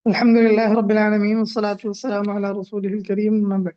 الحمد لله رب العالمين والصلاة والسلام على رسوله الكريم أما بعد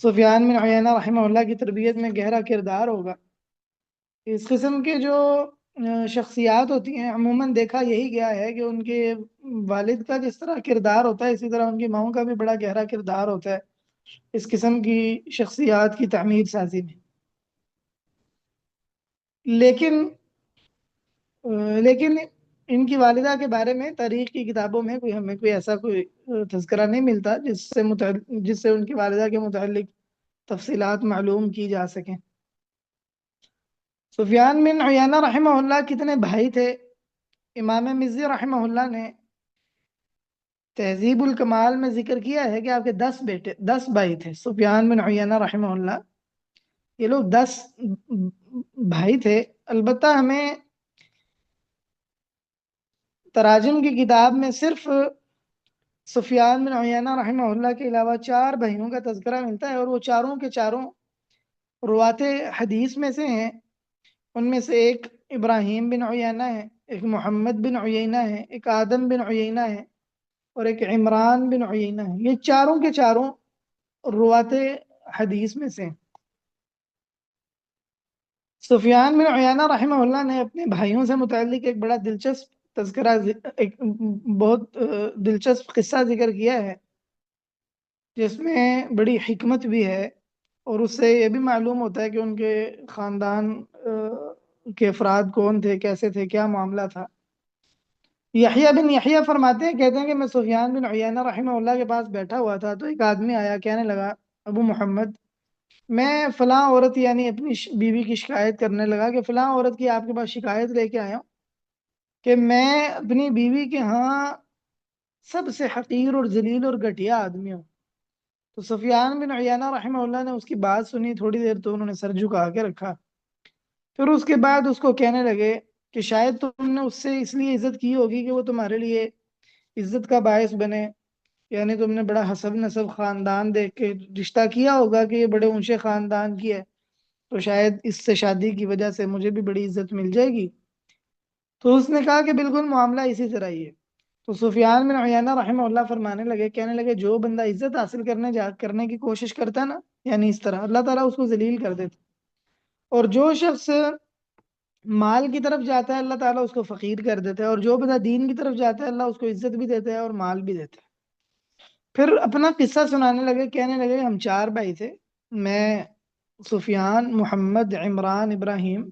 سفیان بن عیینہ رحمہ اللہ کی تربیت میں گہرا کردار ہوگا۔ اس قسم کے جو شخصیات ہوتی ہیں عموماً دیکھا یہی گیا ہے کہ ان کے والد کا جس طرح کردار ہوتا ہے اسی طرح ان کی ماؤں کا بھی بڑا گہرا کردار ہوتا ہے اس قسم کی شخصیات کی تعمیر سازی میں۔ لیکن لیکن ان کی والدہ کے بارے میں تاریخ کی کتابوں میں ہمیں کوئی ایسا کوئی تذکرہ نہیں ملتا جس سے ان کی والدہ کے متعلق تفصیلات معلوم کی جا سکیں۔ سفیان بن عیینہ رحمہ اللہ کتنے بھائی تھے؟ امام مزی رحمہ اللہ نے تہذیب الکمال میں ذکر کیا ہے کہ آپ کے 10 بھائی تھے۔ سفیان بن عیینہ رحمہ اللہ یہ لوگ 10 بھائی تھے۔ البتہ ہمیں تراجم کی کتاب میں صرف سفیان بن عیینہ رحمہ اللہ کے علاوہ 4 بھائیوں کا تذکرہ ملتا ہے اور وہ چاروں کے چاروں روات حدیث میں سے ہیں۔ ان میں سے ایک ابراہیم بن عیینہ ہے، ایک محمد بن عیینہ ہے، ایک آدم بن عیینہ ہے اور ایک عمران بن عیینہ ہے۔ یہ چاروں کے چاروں روات حدیث میں سے ہیں۔ سفیان بن عیینہ رحمہ اللہ نے اپنے بھائیوں سے متعلق ایک بڑا دلچسپ تذکرہ ایک بہت دلچسپ قصہ ذکر کیا ہے جس میں بڑی حکمت بھی ہے اور اس سے یہ بھی معلوم ہوتا ہے کہ ان کے خاندان کے افراد کون تھے، کیسے تھے، کیا معاملہ تھا۔ یحییٰ بن یحییٰ فرماتے ہیں، کہتے ہیں کہ میں سفیان بن عیینہ رحمہ اللہ کے پاس بیٹھا ہوا تھا تو ایک آدمی آیا، کہنے لگا ابو محمد میں فلاں عورت یعنی اپنی بیوی کی شکایت کرنے لگا کہ فلاں عورت کی آپ کے پاس شکایت لے کے آیا ہوں کہ میں اپنی بیوی کے ہاں سب سے حقیر اور ذلیل اور گھٹیا آدمی ہوں۔ تو سفیان بن عیینہ رحمہ اللہ نے اس کی بات سنی، تھوڑی دیر تو انہوں نے سر جھکا کے رکھا، پھر اس کے بعد اس کو کہنے لگے کہ شاید تم نے اس سے اس لیے عزت کی ہوگی کہ وہ تمہارے لیے عزت کا باعث بنے، یعنی تم نے بڑا حسب نسب خاندان دیکھ کے رشتہ کیا ہوگا کہ یہ بڑے اونچے خاندان کی ہے تو شاید اس سے شادی کی وجہ سے مجھے بھی بڑی عزت مل جائے گی۔ تو اس نے کہا کہ بالکل معاملہ اسی طرح ہی ہے۔ تو سفیان بن عیینہ رحمہ اللہ فرمانے لگے، کہنے لگے جو بندہ عزت حاصل کرنے کی کوشش کرتا ہے نا، یعنی اس طرح اللہ تعالیٰ اس کو ذلیل کر دیتا، اور جو شخص مال کی طرف جاتا ہے اللہ تعالیٰ اس کو فقیر کر دیتا ہے، اور جو بندہ دین کی طرف جاتا ہے اللہ اس کو عزت بھی دیتا ہے اور مال بھی دیتا ہے۔ پھر اپنا قصہ سنانے لگے، کہنے لگے ہم 4 بھائی تھے، میں، سفیان، محمد، عمران، ابراہیم۔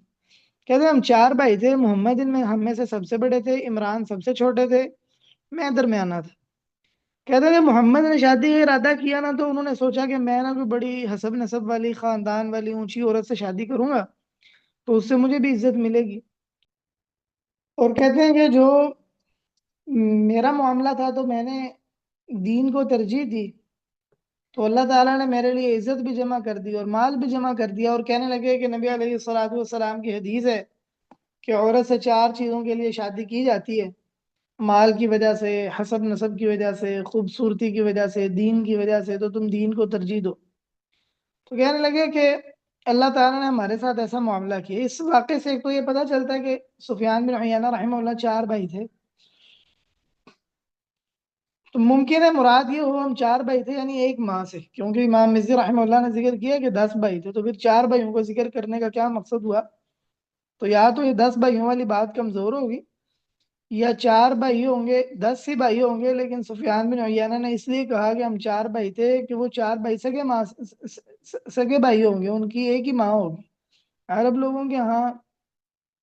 کہتے ہیں ہم 4 بھائی تھے، محمد ان میں ہم میں سے سب سے بڑے تھے، عمران سب سے چھوٹے تھے، میں درمیانہ تھا۔ کہتے ہیں کہ محمد نے شادی کا ارادہ کیا نا تو انہوں نے سوچا کہ میں نا کوئی بڑی حسب نسب والی خاندان والی اونچی عورت سے شادی کروں گا تو اس سے مجھے بھی عزت ملے گی، اور کہتے ہیں کہ جو میرا معاملہ تھا تو میں نے دین کو ترجیح دی تو اللہ تعالیٰ نے میرے لیے عزت بھی جمع کر دی اور مال بھی جمع کر دیا، اور کہنے لگے کہ نبی علیہ الصلوۃ والسلام کی حدیث ہے کہ عورت سے 4 چیزوں کے لیے شادی کی جاتی ہے، مال کی وجہ سے، حسب نسب کی وجہ سے، خوبصورتی کی وجہ سے، دین کی وجہ سے، تو تم دین کو ترجیح دو۔ تو کہنے لگے کہ اللہ تعالیٰ نے ہمارے ساتھ ایسا معاملہ کیا۔ اس واقعے سے ایک تو یہ پتہ چلتا ہے کہ سفیان بن عیینہ رحمہ اللہ 4 بھائی تھے، تو ممکن ہے مراد یہ ہو ہم 4 بھائی تھے یعنی ایک ماں سے، کیونکہ امام مزی رحمہ اللہ نے ذکر کیا کہ 10 بھائی تھے، تو پھر 4 بھائیوں کو ذکر کرنے کا کیا مقصد ہوا؟ تو یا تو یہ 10 بھائیوں والی بات کمزور ہوگی یا 4 بھائی ہوں گے، 10 ہی بھائی ہوں گے، لیکن سفیان بن عیینہ نے اس لیے کہا کہ ہم 4 بھائی تھے کہ وہ 4 بھائی سگے بھائی ہوں گے، ان کی ایک ہی ماں ہوگی۔ عرب لوگوں کے ہاں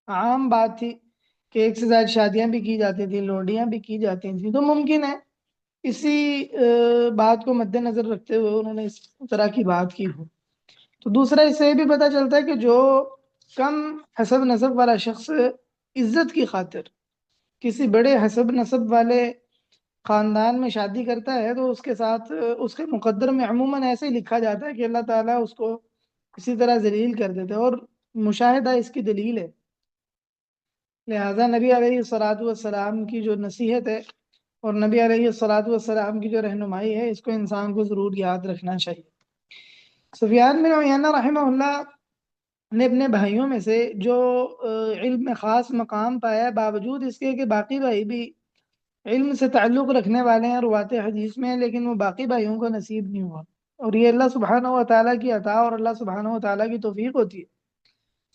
عام بات تھی کہ ایک سے زائد شادیاں بھی کی جاتی تھیں، لوڈیاں بھی کی جاتی تھیں، تو ممکن ہے اسی بات کو مد نظر رکھتے ہوئے انہوں نے اس طرح کی بات کی ہو۔ تو دوسرا اس سے یہ بھی پتہ چلتا ہے کہ جو کم حسب نسب والا شخص عزت کی خاطر کسی بڑے حسب نسب والے خاندان میں شادی کرتا ہے تو اس کے ساتھ اس کے مقدر میں عموماً ایسے ہی لکھا جاتا ہے کہ اللہ تعالیٰ اس کو اسی طرح ذلیل کر دیتا ہے، اور مشاہدہ اس کی دلیل ہے۔ لہٰذا نبی علیہ الصلوۃ والسلام کی جو نصیحت ہے اور نبی علیہ الصلوۃ والسلام کی جو رہنمائی ہے اس کو انسان کو ضرور یاد رکھنا چاہیے۔ سفیان بن عیینہ رحمہ اللہ نے اپنے بھائیوں میں سے جو علم میں خاص مقام پایا ہے باوجود اس کے کہ باقی بھائی بھی علم سے تعلق رکھنے والے ہیں روات حدیث میں، لیکن وہ باقی بھائیوں کو نصیب نہیں ہوا۔ اور یہ اللہ سبحانہ و تعالیٰ کی عطا اور اللہ سبحانہ و تعالیٰ کی توفیق ہوتی ہے۔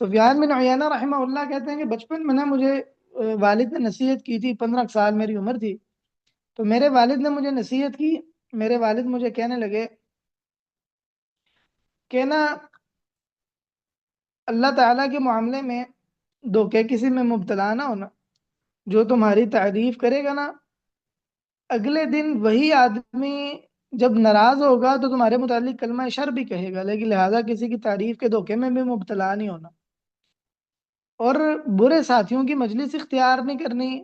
سفیان بن عیینہ رحمہ اللہ کہتے ہیں کہ بچپن میں مجھے والد نے نصیحت کی تھی، 15 سال میری عمر تھی، تو میرے والد نے مجھے نصیحت کی۔ میرے والد مجھے کہنے لگے کہ نا اللہ تعالیٰ کے معاملے میں دھوکے کسی میں مبتلا نہ ہونا، جو تمہاری تعریف کرے گا نا اگلے دن وہی آدمی جب ناراض ہوگا تو تمہارے متعلق کلمہ شر بھی کہے گا، لیکن لہٰذا کسی کی تعریف کے دھوکے میں بھی مبتلا نہیں ہونا، اور برے ساتھیوں کی مجلس اختیار نہیں کرنی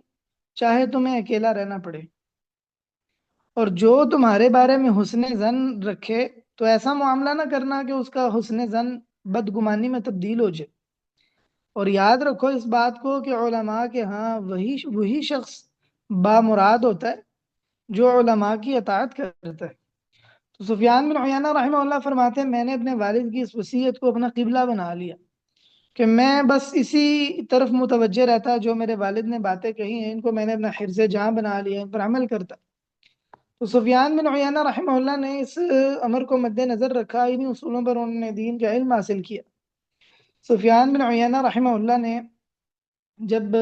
چاہے تمہیں اکیلا رہنا پڑے، اور جو تمہارے بارے میں حسن زن رکھے تو ایسا معاملہ نہ کرنا کہ اس کا حسن زن بدگمانی میں تبدیل ہو جائے، اور یاد رکھو اس بات کو کہ علماء کے ہاں وہی شخص بامراد ہوتا ہے جو علماء کی اطاعت کرتا ہے۔ تو سفیان بن عیینہ رحمہ اللہ فرماتے ہیں میں نے اپنے والد کی اس وصیت کو اپنا قبلہ بنا لیا کہ میں بس اسی طرف متوجہ رہتا، جو میرے والد نے باتیں کہی ہیں ان کو میں نے اپنا حرز جاں بنا لیا، ان پر عمل کرتا۔ تو سفیان بن عیینہ رحمہ اللہ نے اس امر کو مد نظر رکھا، انہی اصولوں پر انہوں نے دین کا علم حاصل کیا۔ سفیان بن عیینہ رحمہ اللہ نے جب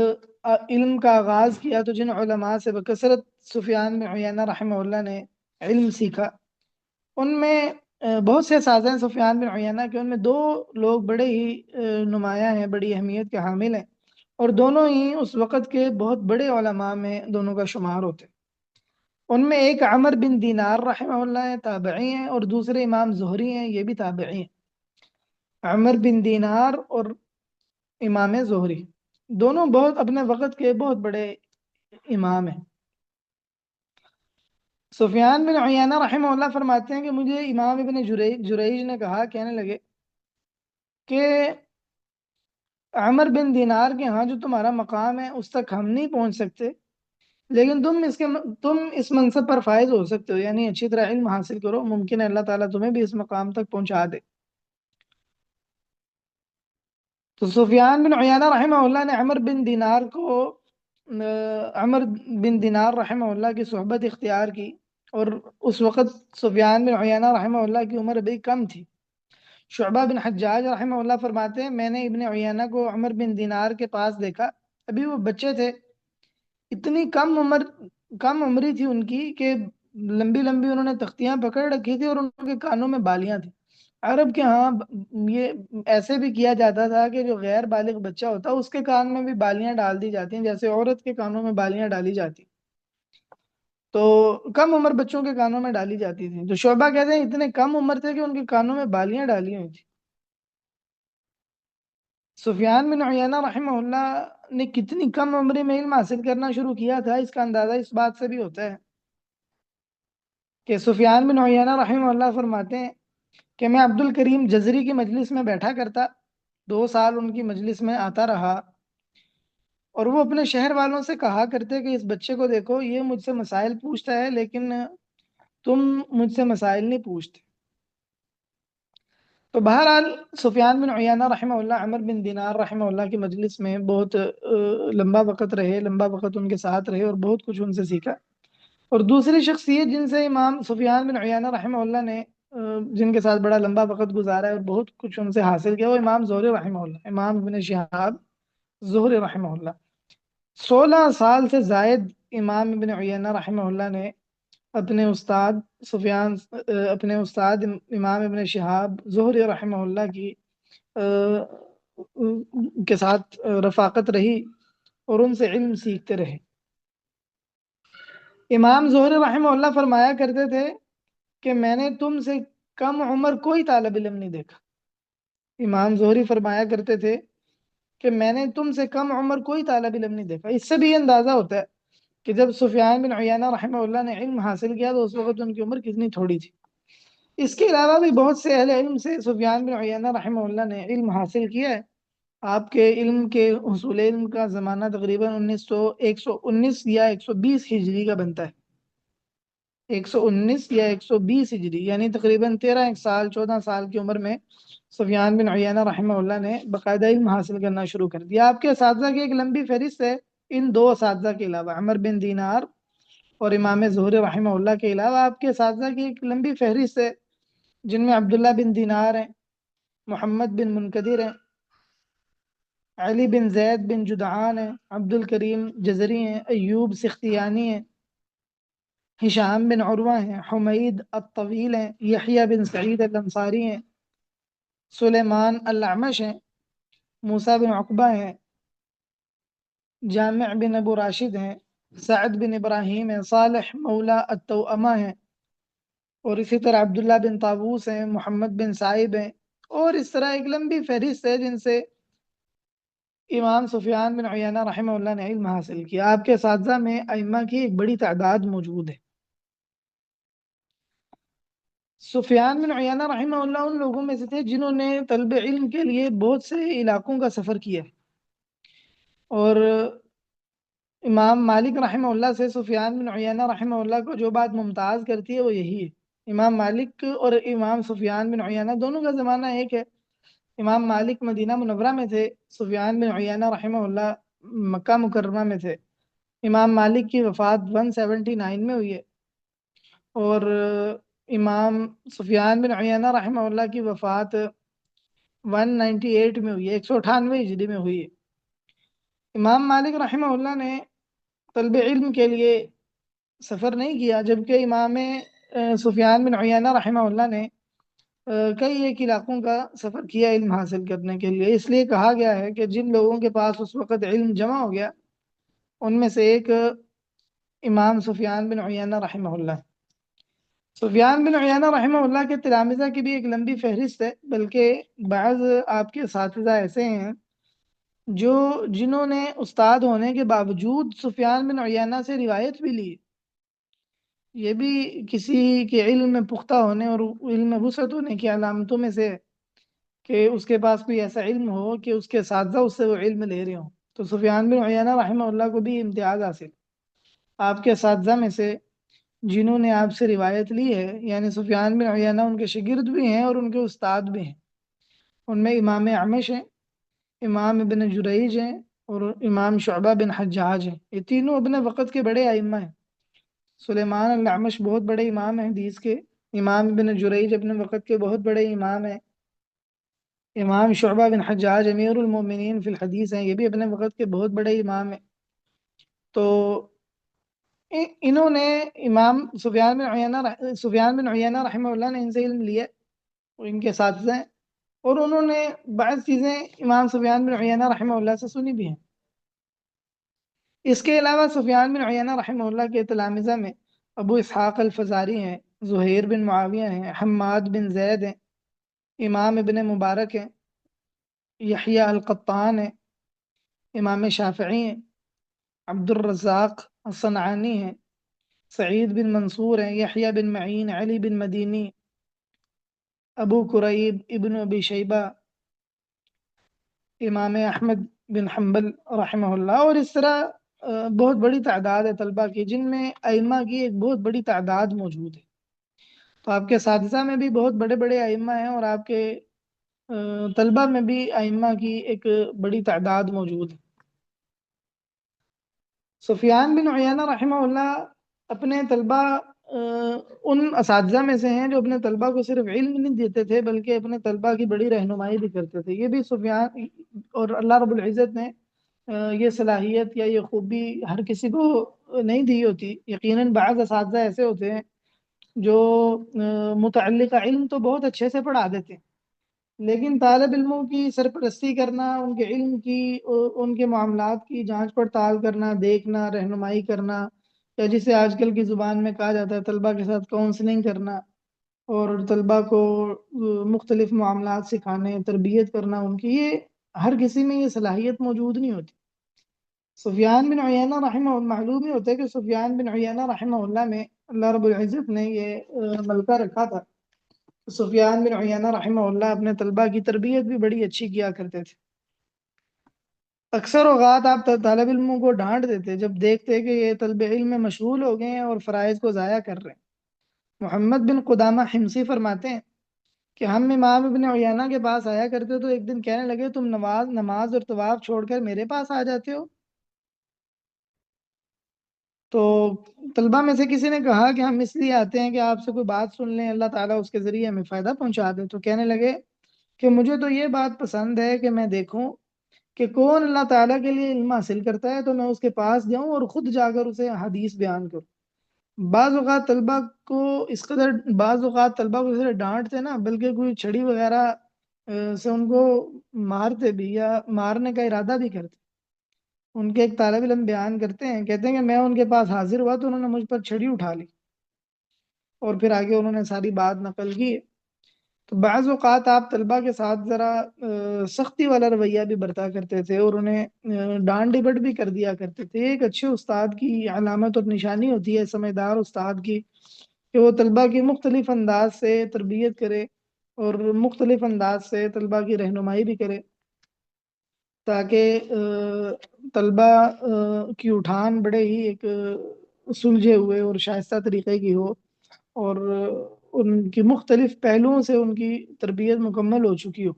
علم کا آغاز کیا تو جن علماء سے بکثرت سفیان بن عیینہ رحمہ اللہ نے علم سیکھا ان میں بہت سے اساتذہ ہیں سفیان بن عیینہ کے، ان میں دو لوگ بڑے ہی نمایاں ہیں، بڑی اہمیت کے حامل ہیں، اور دونوں ہی اس وقت کے بہت بڑے علماء میں دونوں کا شمار ہوتے۔ ان میں ایک عمر بن دینار رحمہ اللہ ہیں، تابعی ہیں، اور دوسرے امام زہری ہیں، یہ بھی تابعی ہیں۔ عمر بن دینار اور امام زہری دونوں بہت اپنے وقت کے بہت بڑے امام ہیں۔ سفیان بن عیینہ رحمہ اللہ فرماتے ہیں کہ مجھے امام ابن جریج نے کہا، کہنے لگے کہ عمر بن دینار کے ہاں جو تمہارا مقام ہے اس تک ہم نہیں پہنچ سکتے، لیکن تم اس منصب پر فائز ہو سکتے ہو، یعنی اچھی طرح علم حاصل کرو، ممکن ہے اللہ تعالیٰ تمہیں بھی اس مقام تک پہنچا دے۔ تو سفیان بن عیینہ رحمہ اللہ نے عمر بن دینار رحمہ اللہ کی صحبت اختیار کی، اور اس وقت سفیان بن عیینہ رحمہ اللہ کی عمر ابھی کم تھی۔ شعبہ بن حجاج رحمہ اللہ فرماتے ہیں میں نے ابن عیینہ کو عمر بن دینار کے پاس دیکھا، ابھی وہ بچے تھے، اتنی کم عمری تھی ان کی کہ لمبی لمبی انہوں نے تختیاں پکڑ رکھی تھی اور ان کے کانوں میں بالیاں تھیں۔ عرب کے ہاں یہ ایسے بھی کیا جاتا تھا کہ جو غیر بالغ بچہ ہوتا اس کے کان میں بھی بالیاں ڈال دی جاتی ہیں، جیسے عورت کے کانوں میں بالیاں ڈالی جاتی، تو کم عمر بچوں کے کانوں میں ڈالی جاتی تھی۔ تو شعبہ کہتے ہیں اتنے کم عمر تھے کہ ان کے کانوں میں بالیاں ڈالی ہوئی تھی۔ سفیان بن عیینہ رحمہ اللہ نے کتنی کم عمری میں علم حاصل کرنا شروع کیا تھا، اس کا اندازہ اس بات سے بھی ہوتا ہے کہ سفیان بن عیینہ رحمہ اللہ فرماتے ہیں کہ میں عبد الکریم جزری کی مجلس میں بیٹھا کرتا، 2 سال ان کی مجلس میں آتا رہا، اور وہ اپنے شہر والوں سے کہا کرتے کہ اس بچے کو دیکھو، یہ مجھ سے مسائل پوچھتا ہے لیکن تم مجھ سے مسائل نہیں پوچھتے۔ تو بہرحال سفیان بن عیینہ رحمہ اللہ عمر بن دینار رحمہ اللہ کی مجلس میں بہت لمبا وقت ان کے ساتھ رہے اور بہت کچھ ان سے سیکھا۔ اور دوسری شخصیت جن سے امام سفیان بن عیینہ رحمہ اللہ نے جن کے ساتھ بڑا لمبا وقت گزارا ہے اور بہت کچھ ان سے حاصل کیا، وہ امام زہری رحمہ اللہ، امام ابن شہاب زہری رحمہ اللہ۔ 16 سال سے زائد امام ابن عیینہ رحمہ اللہ نے اپنے استاد امام ابن شہاب زہری رحمہ اللہ کی کے ساتھ رفاقت رہی اور ان سے علم سیکھتے رہے۔ امام زہری رحمہ اللہ فرمایا کرتے تھے کہ میں نے تم سے کم عمر کوئی طالب علم نہیں دیکھا۔ امام زہری فرمایا کرتے تھے کہ میں نے تم سے کم عمر کوئی طالب علم نہیں دیکھا۔ اس سے بھی یہ اندازہ ہوتا ہے کہ جب سفیان بن عیینہ رحمہ اللہ نے علم حاصل کیا تو اس وقت ان کی عمر کتنی تھوڑی تھی۔ اس کے علاوہ بھی بہت سے اہل علم سے سفیان بن عیینہ رحمہ اللہ نے علم حاصل کیا ہے۔ آپ کے علم کے حصول علم کا زمانہ تقریباً 119 یا 120 ہجری کا بنتا ہے، 119 یا 120 ہجری، یعنی تقریباً 14 سال کی عمر میں سفیان بن عیینہ رحمہ اللہ نے باقاعدہ علم حاصل کرنا شروع کر دیا۔ آپ کے اساتذہ کی ایک لمبی فہرست ہے، ان دو اساتذہ کے علاوہ عمر بن دینار اور امام زہری رحمہ اللہ کے علاوہ آپ کے اساتذہ کی ایک لمبی فہرست ہے، جن میں عبداللہ بن دینار ہیں، محمد بن منقدر ہیں، علی بن زید بن جدعان ہیں، عبد الکریم جزری ہیں، ایوب سختیانی ہیں، ہشام بن عروہ ہیں، حمید الطویل ہیں، یحییٰ بن سعید الانصاری ہیں، سلیمان الاعمش ہیں، موسیٰ بن عقبہ ہیں، جامع بن ابو راشد ہیں، سعد بن ابراہیم ہیں، صالح مولا التوأمہ ہیں، اور اسی طرح عبداللہ بن طاووس ہیں، محمد بن صائب ہیں، اور اس طرح ایک لمبی فہرست ہے جن سے امام سفیان بن عیینہ رحمہ اللہ نے علم حاصل کیا۔ آپ کے اساتذہ میں ائمہ کی ایک بڑی تعداد موجود ہے۔ سفیان بن عیینہ رحمہ اللہ ان لوگوں میں سے تھے جنہوں نے طلب علم کے لیے بہت سے علاقوں کا سفر کیا، اور امام مالک رحمہ اللہ سے سفیان بن عیینہ رحمہ اللہ کو جو بات ممتاز کرتی ہے وہ یہی ہے۔ امام مالک اور امام سفیان بن عیینہ دونوں کا زمانہ ایک ہے۔ امام مالک مدینہ منورہ میں تھے، سفیان بن عیینہ رحمہ اللہ مکہ مکرمہ میں تھے۔ امام مالک کی وفات 179 میں ہوئی ہے، اور امام سفیان بن عیینہ رحمہ اللہ کی وفات 198 میں ہوئی ہے، 198 ہجری میں ہوئی ہے۔ امام مالک رحمہ اللہ نے طلب علم کے لیے سفر نہیں کیا، جبکہ امام سفیان بن عیینہ رحمہ اللہ نے کئی ایک علاقوں کا سفر کیا علم حاصل کرنے کے لیے۔ اس لیے کہا گیا ہے کہ جن لوگوں کے پاس اس وقت علم جمع ہو گیا ان میں سے ایک امام سفیان بن عیینہ رحمہ اللہ۔ سفیان بن عیینہ رحمہ اللہ کے تلامذہ کی بھی ایک لمبی فہرست ہے، بلکہ بعض آپ کے اساتذہ ایسے ہیں جنہوں نے استاد ہونے کے باوجود سفیان بن عیینہ سے روایت بھی لی۔ یہ بھی کسی کے علم میں پختہ ہونے اور علم میں وسعت ہونے کی علامتوں میں سے کہ اس کے پاس کوئی ایسا علم ہو کہ اس کے اساتذہ اس سے وہ علم لے رہے ہوں۔ تو سفیان بن عیینہ رحمہ اللہ کو بھی امتیاز حاصل۔ آپ کے اساتذہ میں سے جنہوں نے آپ سے روایت لی ہے، یعنی سفیان بن عیینہ ان کے شاگرد بھی ہیں اور ان کے استاد بھی ہیں، ان میں امام اعمش ہیں، امام ابن جریج ہیں، اور امام شعبہ بن حجاج ہیں۔ یہ تینوں اپنے وقت کے بڑے ائمہ ہیں۔ سلیمان الاعمش بہت بڑے امام ہیں حدیث کے، امام ابن جریج اپنے وقت کے بہت بڑے امام ہیں، امام شعبہ بن حجاج امیر المومنین فی الحدیث ہیں، یہ بھی اپنے وقت کے بہت بڑے امام ہیں۔ تو انہوں نے امام سفیان بن عیینہ رحمہ اللہ نے ان سے علم لیا، اور ان کے اساتذہ ہیں، اور انہوں نے بعض چیزیں امام سفیان بن عیینہ رحمہ اللہ سے سنی بھی ہیں۔ اس کے علاوہ سفیان بن عیینہ رحمہ اللہ کے تلامذہ میں ابو اسحاق الفزاری ہیں، زہیر بن معاویہ ہیں، حماد بن زید ہیں، امام ابن مبارک ہیں، یحییٰ القطان ہیں، امام شافعی ہیں، عبد الرزاق الصنعانی ہیں، سعید بن منصور ہیں، یحییٰ بن معین، علی بن مدینی، ابو قریب ابن ابی شیبہ، امام احمد بن حنبل رحمہ اللہ، اور اس طرح بہت بڑی تعداد ہے طلبہ کی جن میں ائمہ کی ایک بہت بڑی تعداد موجود ہے۔ تو آپ کے اساتذہ میں بھی بہت بڑے بڑے ائمہ ہیں، اور آپ کے طلبہ میں بھی ائمہ کی ایک بڑی تعداد موجود ہے۔ سفیان بن عیینہ رحمہ اللہ اپنے طلبہ ان اساتذہ میں سے ہیں جو اپنے طلبہ کو صرف علم نہیں دیتے تھے بلکہ اپنے طلبہ کی بڑی رہنمائی بھی کرتے تھے۔ یہ بھی سفیان، اور اللہ رب العزت نے یہ صلاحیت یا یہ خوبی ہر کسی کو نہیں دی ہوتی۔ یقیناً بعض اساتذہ ایسے ہوتے ہیں جو متعلقہ علم تو بہت اچھے سے پڑھا دیتے ہیں، لیکن طالب علموں کی سرپرستی کرنا، ان کے علم کی، ان کے معاملات کی جانچ پڑتال کرنا، دیکھنا، رہنمائی کرنا، یا جسے آج کل کی زبان میں کہا جاتا ہے طلبہ کے ساتھ کاؤنسلنگ کرنا، اور طلبہ کو مختلف معاملات سکھانے، تربیت کرنا ان کی، یہ ہر کسی میں یہ صلاحیت موجود نہیں ہوتی۔ سفیان بن عیینہ رحمہ اللہ، معلوم ہی ہوتا ہے کہ سفیان بن عیینہ رحمہ اللہ میں اللہ رب العزت نے یہ ملکہ رکھا تھا۔ سفیان بن عیینہ رحمہ اللہ اپنے طلبہ کی تربیت بھی بڑی اچھی کیا کرتے تھے۔ اکثر اوقات آپ طالب علموں کو ڈانٹ دیتے جب دیکھتے کہ یہ طلب علم میں مشغول ہو گئے ہیں اور فرائض کو ضائع کر رہے ہیں۔ محمد بن قدامہ حمصی فرماتے ہیں کہ ہم امام ابن عیینہ کے پاس آیا کرتے تو ایک دن کہنے لگے تم نماز اور طواف چھوڑ کر میرے پاس آ جاتے ہو۔ تو طلبہ میں سے کسی نے کہا کہ ہم اس لیے آتے ہیں کہ آپ سے کوئی بات سن لیں، اللہ تعالیٰ اس کے ذریعے ہمیں فائدہ پہنچا دے۔ تو کہنے لگے کہ مجھے تو یہ بات پسند ہے کہ میں دیکھوں کہ کون اللہ تعالیٰ کے لیے علم حاصل کرتا ہے، تو میں اس کے پاس جاؤں اور خود جا کر اسے حدیث بیان کروں۔ بعض اوقات طلبہ کو اس قدر بعض اوقات طلبہ کو اس قدر ڈانٹتے نا، بلکہ کوئی چھڑی وغیرہ سے ان کو مارتے بھی یا مارنے کا ارادہ بھی کرتے۔ ان کے ایک طالب علم بیان کرتے ہیں، کہتے ہیں کہ میں ان کے پاس حاضر ہوا تو انہوں نے مجھ پر چھڑی اٹھا لی اور پھر آگے انہوں نے ساری بات نقل کی۔ تو بعض اوقات آپ طلبہ کے ساتھ ذرا سختی والا رویہ بھی برتا کرتے تھے اور انہیں ڈانٹ ڈپٹ بھی کر دیا کرتے تھے۔ ایک اچھے استاد کی علامت اور نشانی ہوتی ہے، سمجھدار استاد کی، کہ وہ طلبہ کی مختلف انداز سے تربیت کرے اور مختلف انداز سے طلبہ کی رہنمائی بھی کرے، تاکہ طلبہ کی اٹھان بڑے ہی ایک سلجھے ہوئے اور شائستہ طریقے کی ہو، اور ان کی مختلف پہلوؤں سے ان کی تربیت مکمل ہو چکی ہو۔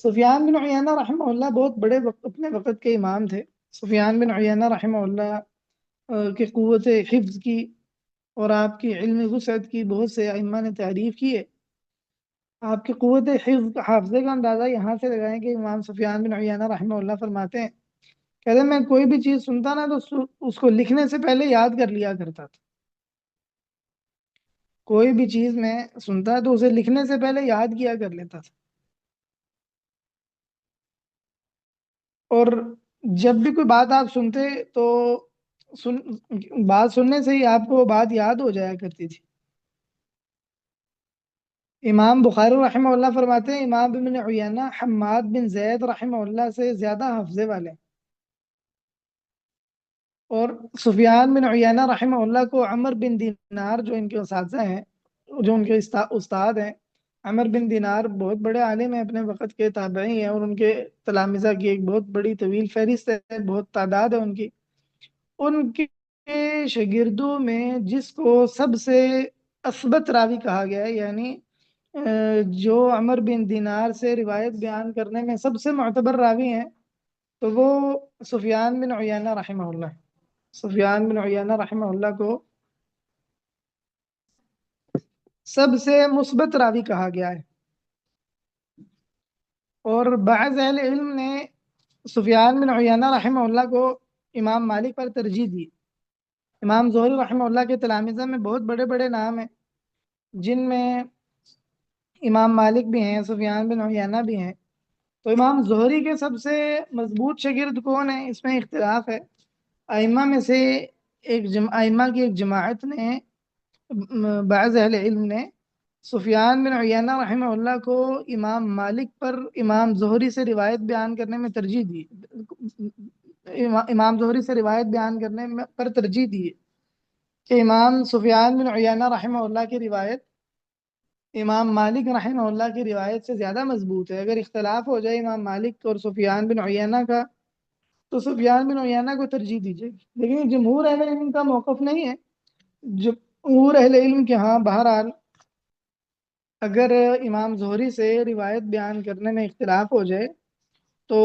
سفیان بن عیینہ رحمہ اللہ بہت بڑے اپنے وقت کے امام تھے۔ سفیان بن عیینہ رحمہ اللہ کی قوت حفظ کی اور آپ کی علم وسعت کی بہت سے ائمہ نے تعریف کی ہے۔ آپ کی قوت حفظ حافظے کا اندازہ یہاں سے لگائیں کہ امام سفیان بن عیینہ رحمہ اللہ فرماتے ہیں، کہتے ہیں میں کوئی بھی چیز سنتا نا تو اس کو لکھنے سے پہلے یاد کر لیا کرتا تھا۔ کوئی بھی چیز میں سنتا تو اسے لکھنے سے پہلے یاد کیا کر لیتا تھا، اور جب بھی کوئی بات آپ سنتے تو سن بات سننے سے ہی آپ کو وہ بات یاد ہو جایا کرتی تھی۔ امام بخاری رحمہ اللہ فرماتے ہیں امام بن عیینہ حماد بن زید رحمہ اللہ سے زیادہ حفظے والے ہیں، اور سفیان بن عیینہ رحمہ اللہ کو عمر بن دینار جو ان کے اساتذہ ہیں، جو ان کے استاد ہیں، عمر بن دینار بہت بڑے عالم ہیں، اپنے وقت کے تابعی ہیں، اور ان کے تلامذہ کی ایک بہت بڑی طویل فہرست ہے، بہت تعداد ہے ان کے شاگردوں میں جس کو سب سے اثبت راوی کہا گیا ہے، یعنی جو عمر بن دینار سے روایت بیان کرنے میں سب سے معتبر راوی ہیں، تو وہ سفیان بن عیینہ رحمہ اللہ ہے۔ سفیان بن عیینہ رحمہ اللہ کو سب سے مثبت راوی کہا گیا ہے، اور بعض اہل علم نے سفیان بن عیینہ رحمہ اللہ کو امام مالک پر ترجیح دی۔ امام زہری رحمہ اللہ کے تلامذہ میں بہت بڑے بڑے نام ہیں، جن میں امام مالک بھی ہیں، سفیان بن عیینہ بھی ہیں۔ تو امام زہری کے سب سے مضبوط شاگرد کون ہے، اس میں اختلاف ہے۔ ائمہ میں سے ائمہ کی ایک جماعت نے، بعض اہل علم نے سفیان بن عیینہ رحمہ اللہ کو امام مالک پر امام زہری سے روایت بیان کرنے میں ترجیح دی، امام زہری سے روایت بیان کرنے پر ترجیح دی کہ امام سفیان بن عیینہ رحمہ اللہ کی روایت امام مالک رحمہ اللہ کی روایت سے زیادہ مضبوط ہے۔ اگر اختلاف ہو جائے امام مالک اور سفیان بن عیینہ کا تو سفیان بن عیینہ کو ترجیح دی جائے گی، لیکن جمہور اہل علم کا موقف نہیں ہے۔ جمہور اہل علم کے ہاں بہرحال اگر امام زہری سے روایت بیان کرنے میں اختلاف ہو جائے تو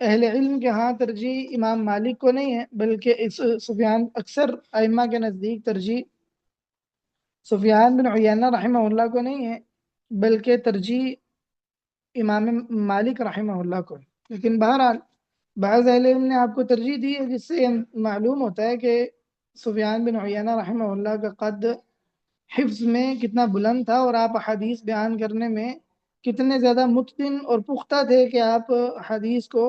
اہل علم کے ہاں ترجیح امام مالک کو نہیں ہے، بلکہ سفیان اکثر ائمہ کے نزدیک ترجیح سفیان بن عیینہ رحمہ اللہ کو نہیں ہے، بلکہ ترجیح امام مالک رحمہ اللہ کو۔ لیکن بہرحال بعض اہل علم نے آپ کو ترجیح دی ہے، جس سے معلوم ہوتا ہے کہ سفیان بن عیینہ رحمہ اللہ کا قد حفظ میں کتنا بلند تھا، اور آپ حدیث بیان کرنے میں کتنے زیادہ متقن اور پختہ تھے کہ آپ حدیث کو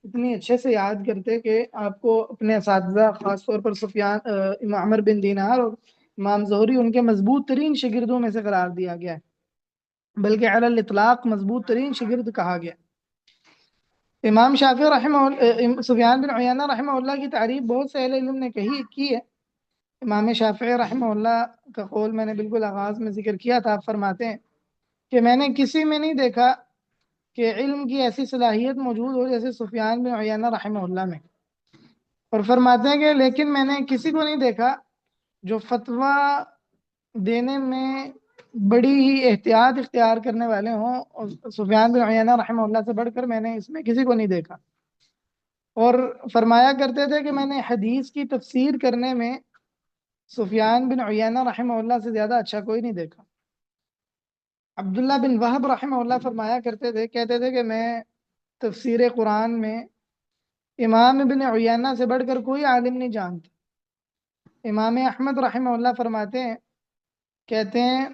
اتنی اچھے سے یاد کرتے کہ آپ کو اپنے اساتذہ خاص طور پر سفیان عمر بن دینار اور امام زہری ان کے مضبوط ترین شاگردوں میں سے قرار دیا گیا ہے، بلکہ علی الاطلاق مضبوط ترین شاگرد کہا گیا۔ امام شافعی سفیان بن عیینہ رحمہ اللہ کی تعریف بہت سے اہل علم نے کی ہے۔ امام شافعی رحمہ اللہ کا قول میں نے بالکل آغاز میں ذکر کیا تھا، آپ فرماتے ہیں کہ میں نے کسی میں نہیں دیکھا کہ علم کی ایسی صلاحیت موجود ہو جیسے سفیان بن عیینہ رحمہ اللہ میں، اور فرماتے ہیں کہ لیکن میں نے کسی کو نہیں دیکھا جو فتویٰ دینے میں بڑی ہی احتیاط اختیار کرنے والے ہوں، اور سفیان بن عیینہ رحمہ اللہ سے بڑھ کر میں نے اس میں کسی کو نہیں دیکھا۔ اور فرمایا کرتے تھے کہ میں نے حدیث کی تفسیر کرنے میں سفیان بن عیینہ رحمہ اللہ سے زیادہ اچھا کوئی نہیں دیکھا۔ عبداللہ بن وہب رحمہ اللہ فرمایا کرتے تھے، کہتے تھے کہ میں تفسیر قرآن میں امام ابن عیینہ سے بڑھ کر کوئی عالم نہیں جانتا۔ امام احمد رحمہ اللہ فرماتے ہیں، کہتے ہیں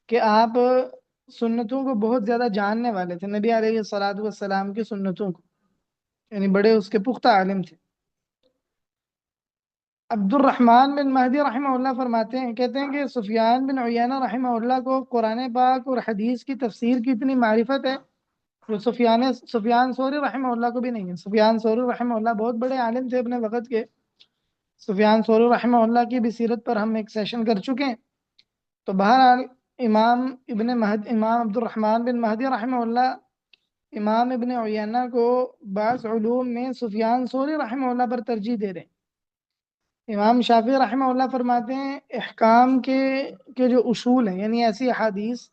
کہ آپ سنتوں کو بہت زیادہ جاننے والے تھے، نبی علیہ الصلوۃ والسلام کی سنتوں کو، یعنی بڑے اس کے پختہ عالم تھے۔ عبد الرحمن بن مہدی رحمہ اللہ فرماتے ہیں، کہتے ہیں کہ سفیان بن عیینہ رحمہ اللہ کو قرآن پاک اور حدیث کی تفسیر کی اتنی معرفت ہے جو سفیان ثوری رحمہ اللہ کو بھی نہیں ہے۔ سفیان ثوری رحمہ اللہ بہت بڑے عالم تھے اپنے وقت کے۔ سفیان ثوری رحمہ اللہ کی بھی سیرت پر ہم ایک سیشن کر چکے ہیں۔ تو بہرحال امام عبد الرحمن بن مہدی رحمہ اللہ امام ابن عیینہ کو بعض علوم میں سفیان ثوری رحمہ اللہ پر ترجیح دے رہے ہیں۔ امام شافعی رحمہ اللہ فرماتے ہیں احکام کے جو اصول ہیں، یعنی ایسی احادیث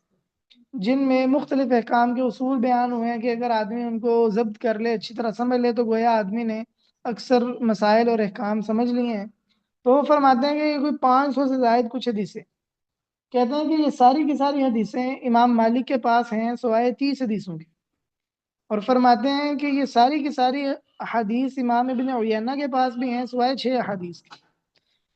جن میں مختلف احکام کے اصول بیان ہوئے ہیں کہ اگر آدمی ان کو ضبط کر لے، اچھی طرح سمجھ لے، تو گویا آدمی نے اکثر مسائل اور احکام سمجھ لیے ہیں۔ تو وہ فرماتے ہیں کہ یہ کوئی 500 سے زائد کچھ حدیثیں، کہتے ہیں کہ یہ ساری کی ساری حدیثیں امام مالک کے پاس ہیں سوائے 30 حدیثوں کی، اور فرماتے ہیں کہ یہ ساری کی ساری احادیث امام ابن عیینہ کے پاس بھی ہیں سوائے 6 احادیث کی۔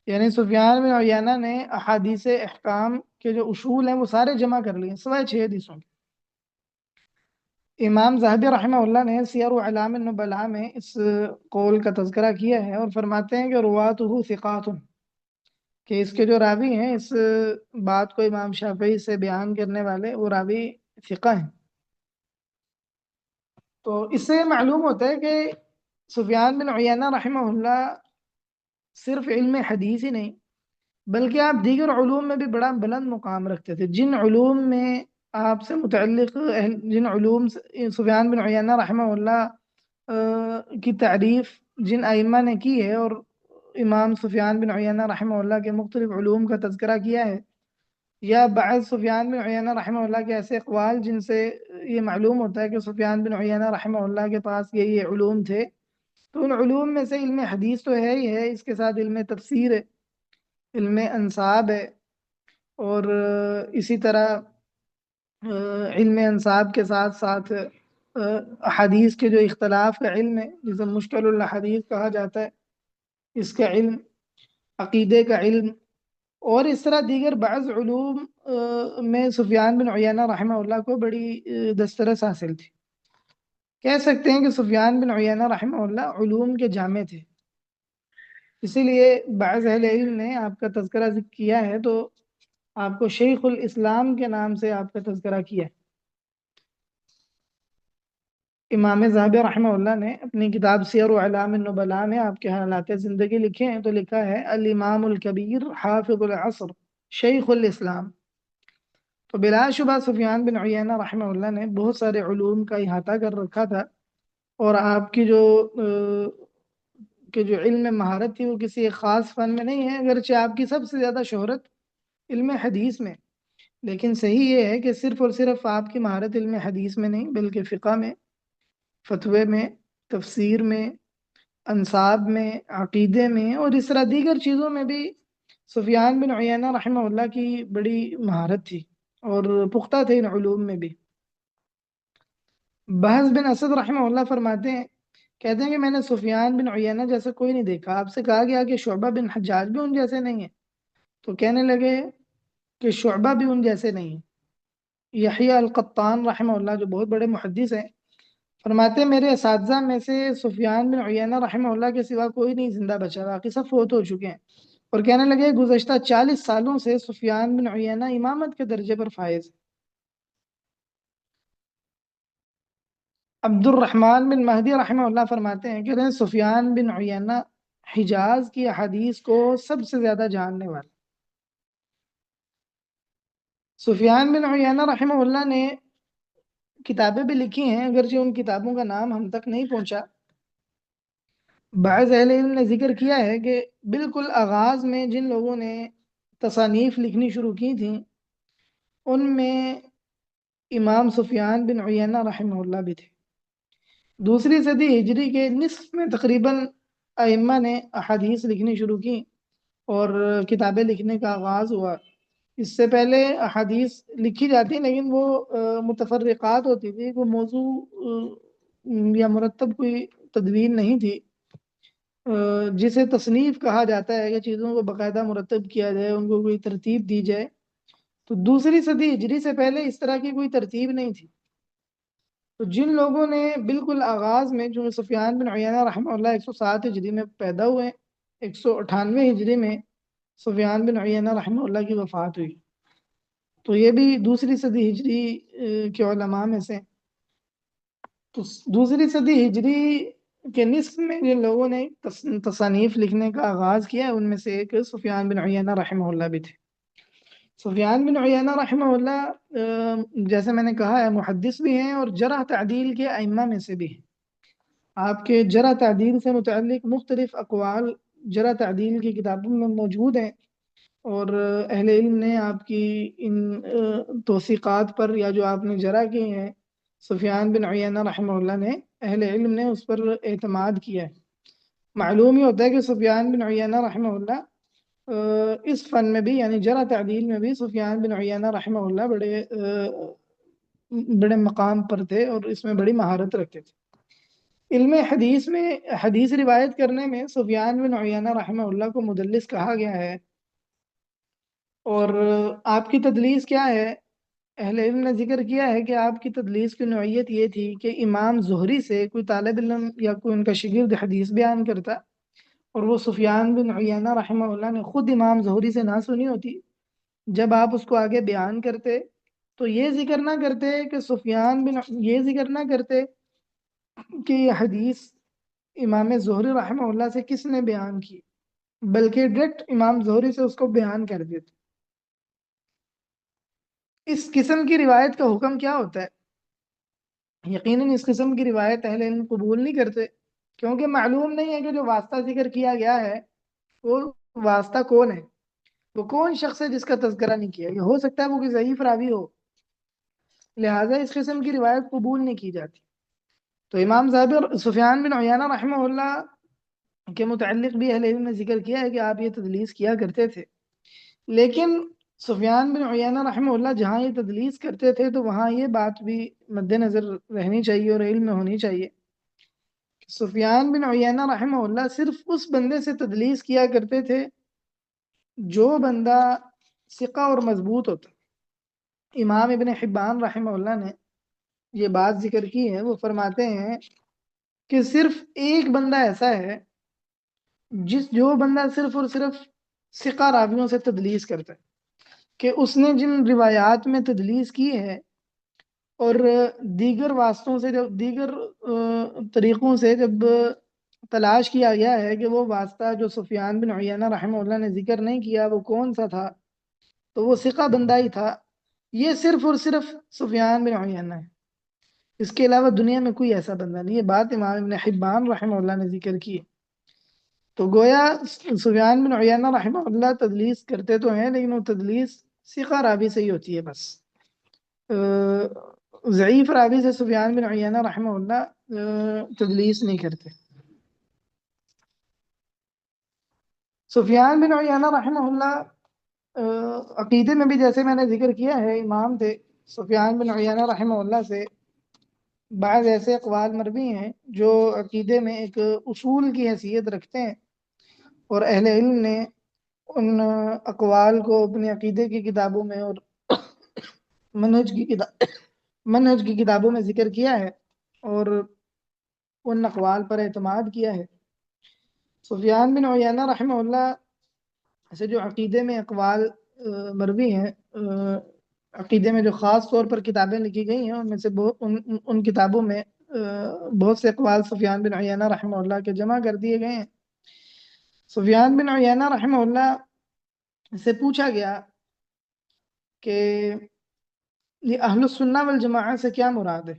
یعنی سفیان بن عیینہ نے احادیث احکام کے جو اصول ہیں وہ سارے جمع کر لیے سوائے 6 حدیثوں کے۔ امام ذہبی رحمہ اللہ نے سیر اعلام النبلاء میں اس قول کا تذکرہ کیا ہے اور فرماتے ہیں کہ رواتہ ثقات، کہ اس کے جو راوی ہیں، اس بات کو امام شافعی سے بیان کرنے والے، وہ راوی ثقہ ہیں۔ تو اس سے معلوم ہوتا ہے کہ سفیان بن عیینہ رحمہ اللہ صرف علم حدیث ہی نہیں بلکہ آپ دیگر علوم میں بھی بڑا بلند مقام رکھتے تھے۔ جن علوم میں آپ سے متعلق جن علوم سفیان بن عیینہ رحمہ اللہ کی تعریف جن ائمہ نے کی ہے، اور امام سفیان بن عیینہ رحمہ اللہ کے مختلف علوم کا تذکرہ کیا ہے، یا بعض سفیان بن عیینہ رحمہ اللہ کے ایسے اقوال جن سے یہ معلوم ہوتا ہے کہ سفیان بن عیینہ رحمہ اللہ کے پاس یہ علوم تھے، تو ان علوم میں سے علم حدیث تو ہے ہی ہے، اس کے ساتھ علم تفسیر ہے، علم انصاب ہے، اور اسی طرح علم انصاب کے ساتھ ساتھ حدیث کے جو اختلاف کا علم ہے جسے مشکل الحدیث کہا جاتا ہے، اس کا علم، عقیدے کا علم، اور اس طرح دیگر بعض علوم میں سفیان بن عیینہ رحمہ اللہ کو بڑی دسترس حاصل تھی۔ کہہ سکتے ہیں کہ سفیان بن عیینہ رحمہ اللہ علوم کے جامع تھے، اسی لیے بعض اہل علم نے آپ کا تذکرہ کیا ہے تو آپ کو شیخ الاسلام کے نام سے آپ کا تذکرہ کیا ہے۔ امام ذہبی رحمہ اللہ نے اپنی کتاب سیر اعلام النبلاء میں آپ کے حالات زندگی لکھے ہیں، تو لکھا ہے الامام الکبیر حافظ العصر شیخ الاسلام۔ تو بلا شبہ سفیان بن عیینہ رحمہ اللہ نے بہت سارے علوم کا احاطہ کر رکھا تھا، اور آپ کی جو علم میں مہارت تھی وہ کسی ایک خاص فن میں نہیں ہے، اگرچہ آپ کی سب سے زیادہ شہرت علم حدیث میں، لیکن صحیح یہ ہے کہ صرف اور صرف آپ کی مہارت علم حدیث میں نہیں بلکہ فقہ میں، فتوے میں، تفسیر میں، انصاب میں، عقیدے میں، اور اس طرح دیگر چیزوں میں بھی سفیان بن عیینہ رحمہ اللہ کی بڑی مہارت تھی اور پختہ تھے ان علوم میں بھی۔ بحث بن اسد رحمہ اللہ فرماتے ہیں، کہتے ہیں کہ میں نے سفیان بن عیینہ جیسے کوئی نہیں دیکھا۔ آپ سے کہا گیا کہ شعبہ بن حجاج بھی ان جیسے نہیں ہیں، تو کہنے لگے کہ شعبہ بھی ان جیسے نہیں ہیں۔ یحییٰ القطان رحمہ اللہ جو بہت بڑے محدث ہیں، فرماتے ہیں میرے اساتذہ میں سے سفیان بن عیینہ رحمہ اللہ کے سوا کوئی نہیں زندہ بچا، باقی سب فوت ہو چکے ہیں۔ اور کہنے لگے گزشتہ 40 سالوں سے سفیان بن عیینہ امامت کے درجے پر فائز ہے۔ عبد الرحمن بن مہدی رحمہ اللہ فرماتے ہیں کہ سفیان بن عیینہ حجاز کی احادیث کو سب سے زیادہ جاننے والے۔ سفیان بن عیینہ رحمہ اللہ نے کتابیں بھی لکھی ہیں، اگرچہ ان کتابوں کا نام ہم تک نہیں پہنچا۔ بعض اہل علم نے ذکر کیا ہے کہ بالکل آغاز میں جن لوگوں نے تصانیف لکھنی شروع کی تھیں ان میں امام سفیان بن عیینہ رحمہ اللہ بھی تھے۔ دوسری صدی ہجری کے نصف میں تقریباً ائمہ نے احادیث لکھنی شروع کی اور کتابیں لکھنے کا آغاز ہوا۔ اس سے پہلے احادیث لکھی جاتی لیکن وہ متفرقات ہوتی تھی، کوئی موضوع یا مرتب کوئی تدوین نہیں تھی، جسے تصنیف کہا جاتا ہے کہ چیزوں کو باقاعدہ مرتب کیا جائے، ان کو کوئی ترتیب دی جائے۔ تو دوسری صدی ہجری سے پہلے اس طرح کی کوئی ترتیب نہیں تھی۔ تو جن لوگوں نے بالکل آغاز میں، جو سفیان بن عیینہ رحمہ اللہ 107 ہجری میں پیدا ہوئے، 198 ہجری میں سفیان بن عیینہ رحمہ اللہ کی وفات ہوئی، تو یہ بھی دوسری صدی ہجری کے علماء میں سے۔ تو دوسری صدی ہجری کے نصف میں جن لوگوں نے تصانیف لکھنے کا آغاز کیا، ان میں سے ایک سفیان بن عیینہ رحمہ اللہ بھی تھے۔ سفیان بن عیینہ رحمہ اللہ جیسے میں نے کہا ہے محدث بھی ہیں اور جرح تعدیل کے ائمہ میں سے بھی ہیں۔ آپ کے جرح تعدیل سے متعلق مختلف اقوال جرح تعدیل کی کتابوں میں موجود ہیں، اور اہل علم نے آپ کی ان توثیقات پر، یا جو آپ نے جرح کی ہیں سفیان بن عیینہ رحمہ اللہ نے، اہل علم نے اس پر اعتماد کیا ہے۔ معلوم ہی ہوتا ہے کہ سفیان بن عیینہ رحمہ اللہ اس فن میں بھی، یعنی جرح تعدیل میں بھی، سفیان بن عیینہ رحمہ اللہ بڑے مقام پر تھے اور اس میں بڑی مہارت رکھتے تھے۔ علم حدیث میں، حدیث روایت کرنے میں سفیان بن عیینہ رحمہ اللہ کو مدلس کہا گیا ہے۔ اور آپ کی تدلیس کیا ہے؟ اہل علم نے ذکر کیا ہے کہ آپ کی تدلیس کی نوعیت یہ تھی کہ امام زہری سے کوئی طالب علم یا کوئی ان کا شاگرد حدیث بیان کرتا، اور وہ سفیان بن عیینہ رحمہ اللہ نے خود امام زہری سے نہ سنی ہوتی، جب آپ اس کو آگے بیان کرتے تو یہ ذکر نہ کرتے کہ یہ ذکر نہ کرتے کہ یہ حدیث امام زہری رحمہ اللہ سے کس نے بیان کی، بلکہ ڈائریکٹ امام زہری سے اس کو بیان کر دیتے۔ اس قسم کی روایت کا حکم کیا ہوتا ہے؟ یقیناً اس قسم کی روایت اہل علم قبول نہیں کرتے، کیونکہ معلوم نہیں ہے کہ جو واسطہ ذکر کیا گیا ہے وہ واسطہ کون ہے، وہ کون شخص ہے جس کا تذکرہ نہیں کیا گیا۔ ہو سکتا ہے وہ کوئی ضعیف راوی ہو، لہٰذا اس قسم کی روایت قبول نہیں کی جاتی۔ تو امام سفیان بن عیینہ رحمہ اللہ کے متعلق بھی اہل علم نے ذکر کیا ہے کہ آپ یہ تدلیس کیا کرتے تھے، لیکن سفیان بن عیینہ رحمہ اللہ جہاں یہ تدلیس کرتے تھے تو وہاں یہ بات بھی مد نظر رہنی چاہیے اور علم میں ہونی چاہیے کہ سفیان بن عیینہ رحمہ اللہ صرف اس بندے سے تدلیس کیا کرتے تھے جو بندہ ثقہ اور مضبوط ہوتا۔ امام ابن حبان رحمہ اللہ نے یہ بات ذکر کی ہے، وہ فرماتے ہیں کہ صرف ایک بندہ ایسا ہے جو بندہ صرف اور صرف ثقہ راویوں سے تدلیس کرتا ہے، کہ اس نے جن روایات میں تدلیس کی ہے اور دیگر واسطوں سے، جب دیگر طریقوں سے جب تلاش کیا گیا ہے کہ وہ واسطہ جو سفیان بن عیینہ رحمہ اللہ نے ذکر نہیں کیا وہ کون سا تھا، تو وہ ثقہ بندہ ہی تھا۔ یہ صرف اور صرف سفیان بن عیینہ ہے، اس کے علاوہ دنیا میں کوئی ایسا بندہ نہیں۔ یہ بات امام ابن حبان رحمہ اللہ نے ذکر کی ہے۔ تو گویا سفیان بن عیینہ رحمہ اللہ تدلیس کرتے تو ہیں، لیکن وہ تدلیس ثقہ راوی سے ہی ہوتی ہے بس، ضعیف راوی سے سفیان بن عیینہ رحمہ اللہ تدلیس نہیں کرتے۔ سفیان بن عیینہ رحمہ اللہ عقیدے میں بھی جیسے میں نے ذکر کیا ہے امام تھے۔ سفیان بن عیینہ رحمہ اللہ سے بعض ایسے اقوال مروی ہیں جو عقیدے میں ایک اصول کی حیثیت رکھتے ہیں، اور اہل علم نے ان اقوال کو اپنے عقیدے کی کتابوں میں اور منہج کی کتابوں میں ذکر کیا ہے اور ان اقوال پر اعتماد کیا ہے۔ سفیان بن عیینہ رحمہ اللہ سے جو عقیدے میں اقوال مروی ہیں، عقیدے میں جو خاص طور پر کتابیں لکھی گئی ہیں، ان میں سے ان کتابوں میں بہت سے اقوال سفیان بن عیینہ رحمہ اللہ کے جمع کر دیے گئے ہیں۔ سفیان بن عیینہ رحمہ اللہ سے پوچھا گیا کہ یہ اہل السنہ والجماعہ سے کیا مراد ہے،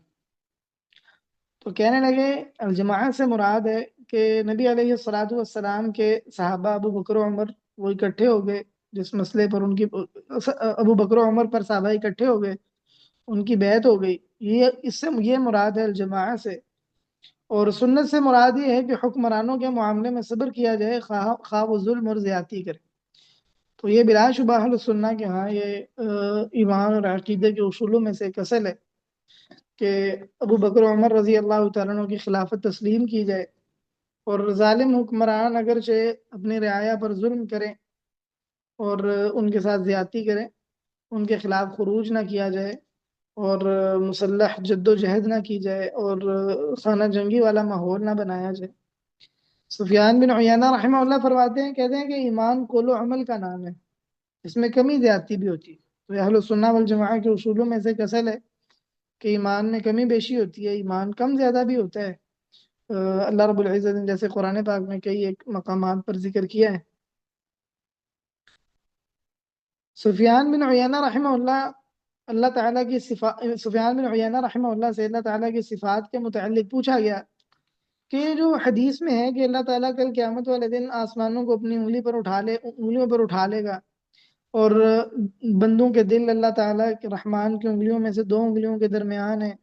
تو کہنے لگے الجماعہ سے مراد ہے کہ نبی علیہ الصلوۃ والسلام کے صحابہ ابو بکر و عمر وہ اکٹھے ہو گئے جس مسئلے پر، ان کی ابو بکر و عمر پر صحابہ اکٹھے ہو گئے، ان کی بیعت ہو گئی، اس سے یہ مراد ہے الجماعہ سے۔ اور سنت سے مراد یہ ہے کہ حکمرانوں کے معاملے میں صبر کیا جائے، خواہ وہ ظلم اور زیادتی کرے۔ تو یہ بلا شبہ اہل سنہ کے ہاں یہ ایمان اور عقیدے کے اصولوں میں سے ایک اصل ہے کہ ابو بکر و عمر رضی اللہ تعالیٰ عنہ کی خلافت تسلیم کی جائے، اور ظالم حکمران اگرچہ اپنی رعایا پر ظلم کریں اور ان کے ساتھ زیادتی کریں، ان کے خلاف خروج نہ کیا جائے، اور مسلح جد و جہد نہ کی جائے، اور خانہ جنگی والا ماحول نہ بنایا جائے۔ سفیان بن عیینہ رحمہ اللہ فرماتے ہیں، کہتے ہیں کہ ایمان قول و عمل کا نام ہے، اس میں کمی زیادتی بھی ہوتی ہے۔ تو اہل السنہ والجماعہ کے اصولوں میں سے ایک اصل ہے کہ ایمان میں کمی بیشی ہوتی ہے، ایمان کم زیادہ بھی ہوتا ہے۔ اللہ رب العزت نے جیسے قرآن پاک میں کئی ایک مقامات پر ذکر کیا ہے۔ سفیان بن عیینہ رحمہ اللہ اللہ تعالیٰ کی سفیان بن عیینہ رحمہ اللہ سے اللہ تعالیٰ کی صفات کے متعلق پوچھا گیا کہ یہ جو حدیث میں ہے کہ اللہ تعالیٰ کل قیامت والے دن آسمانوں کو اپنی انگلیوں پر اٹھا لے گا، اور بندوں کے دل اللہ تعالیٰ کے رحمان کی انگلیوں میں سے دو انگلیوں کے درمیان ہے،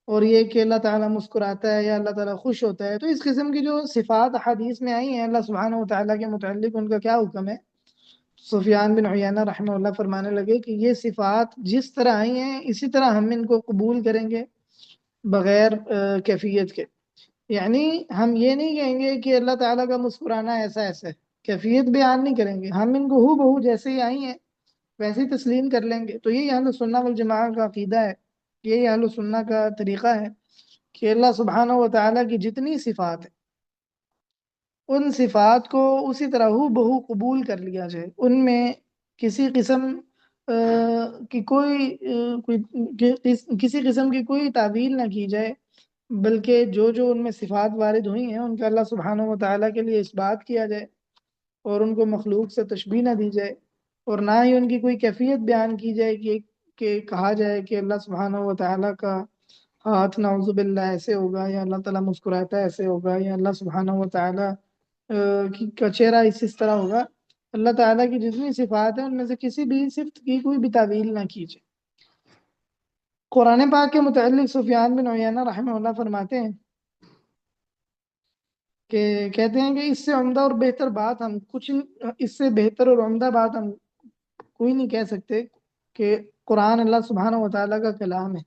اور یہ کہ اللہ تعالیٰ مسکراتا ہے یا اللہ تعالیٰ خوش ہوتا ہے، تو اس قسم کی جو صفات حدیث میں آئی ہیں اللہ سبحانہ و تعالیٰ کے متعلق ان کا کیا حکم ہے؟ سفیان بن عیینہ رحمہ اللہ فرمانے لگے کہ یہ صفات جس طرح آئی ہیں اسی طرح ہم ان کو قبول کریں گے بغیر کیفیت کے۔ یعنی ہم یہ نہیں کہیں گے کہ اللہ تعالیٰ کا مسکرانا ایسا ایسا ہے، کیفیت بیان نہیں کریں گے، ہم ان کو ہو بہو جیسے ہی آئی ہیں ویسے ہی تسلیم کر لیں گے۔ تو یہی اہل سنہ والجماعہ کا عقیدہ ہے، یہی اہل سنہ کا طریقہ ہے کہ اللہ سبحانہ و تعالیٰ کی جتنی صفات ہیں ان صفات کو اسی طرح ہو بہو قبول کر لیا جائے، ان میں کسی قسم کی کسی قسم کی کوئی تعویل نہ کی جائے، بلکہ جو جو ان میں صفات وارد ہوئی ہیں ان کا اللہ سبحانہ و تعالیٰ کے لیے اس بات کیا جائے، اور ان کو مخلوق سے تشبیہ نہ دی جائے، اور نہ ہی ان کی کوئی کیفیت بیان کی جائے کہ کہا جائے کہ اللہ سبحانہ و تعالیٰ کا ہاتھ نعوذ باللہ ایسے ہوگا، یا اللہ تعالیٰ مسکراتا ہے ایسے ہوگا، یا اللہ سبحانہ و تعالیٰ کا چہرہ اس طرح ہوگا۔ اللہ تعالیٰ کی جتنی صفات ہیں ان میں سے کسی بھی صفت کی کوئی بھی تعویل نہ کیجیے۔ قرآن پاک کے متعلق سفیان بن عیینہ رحمہ اللہ فرماتے ہیں کہ کہتے ہیں کہ اس سے عمدہ اور بہتر بات ہم اس سے بہتر اور عمدہ بات ہم کوئی نہیں کہہ سکتے کہ قرآن اللہ سبحانہ و تعالیٰ کا کلام ہے،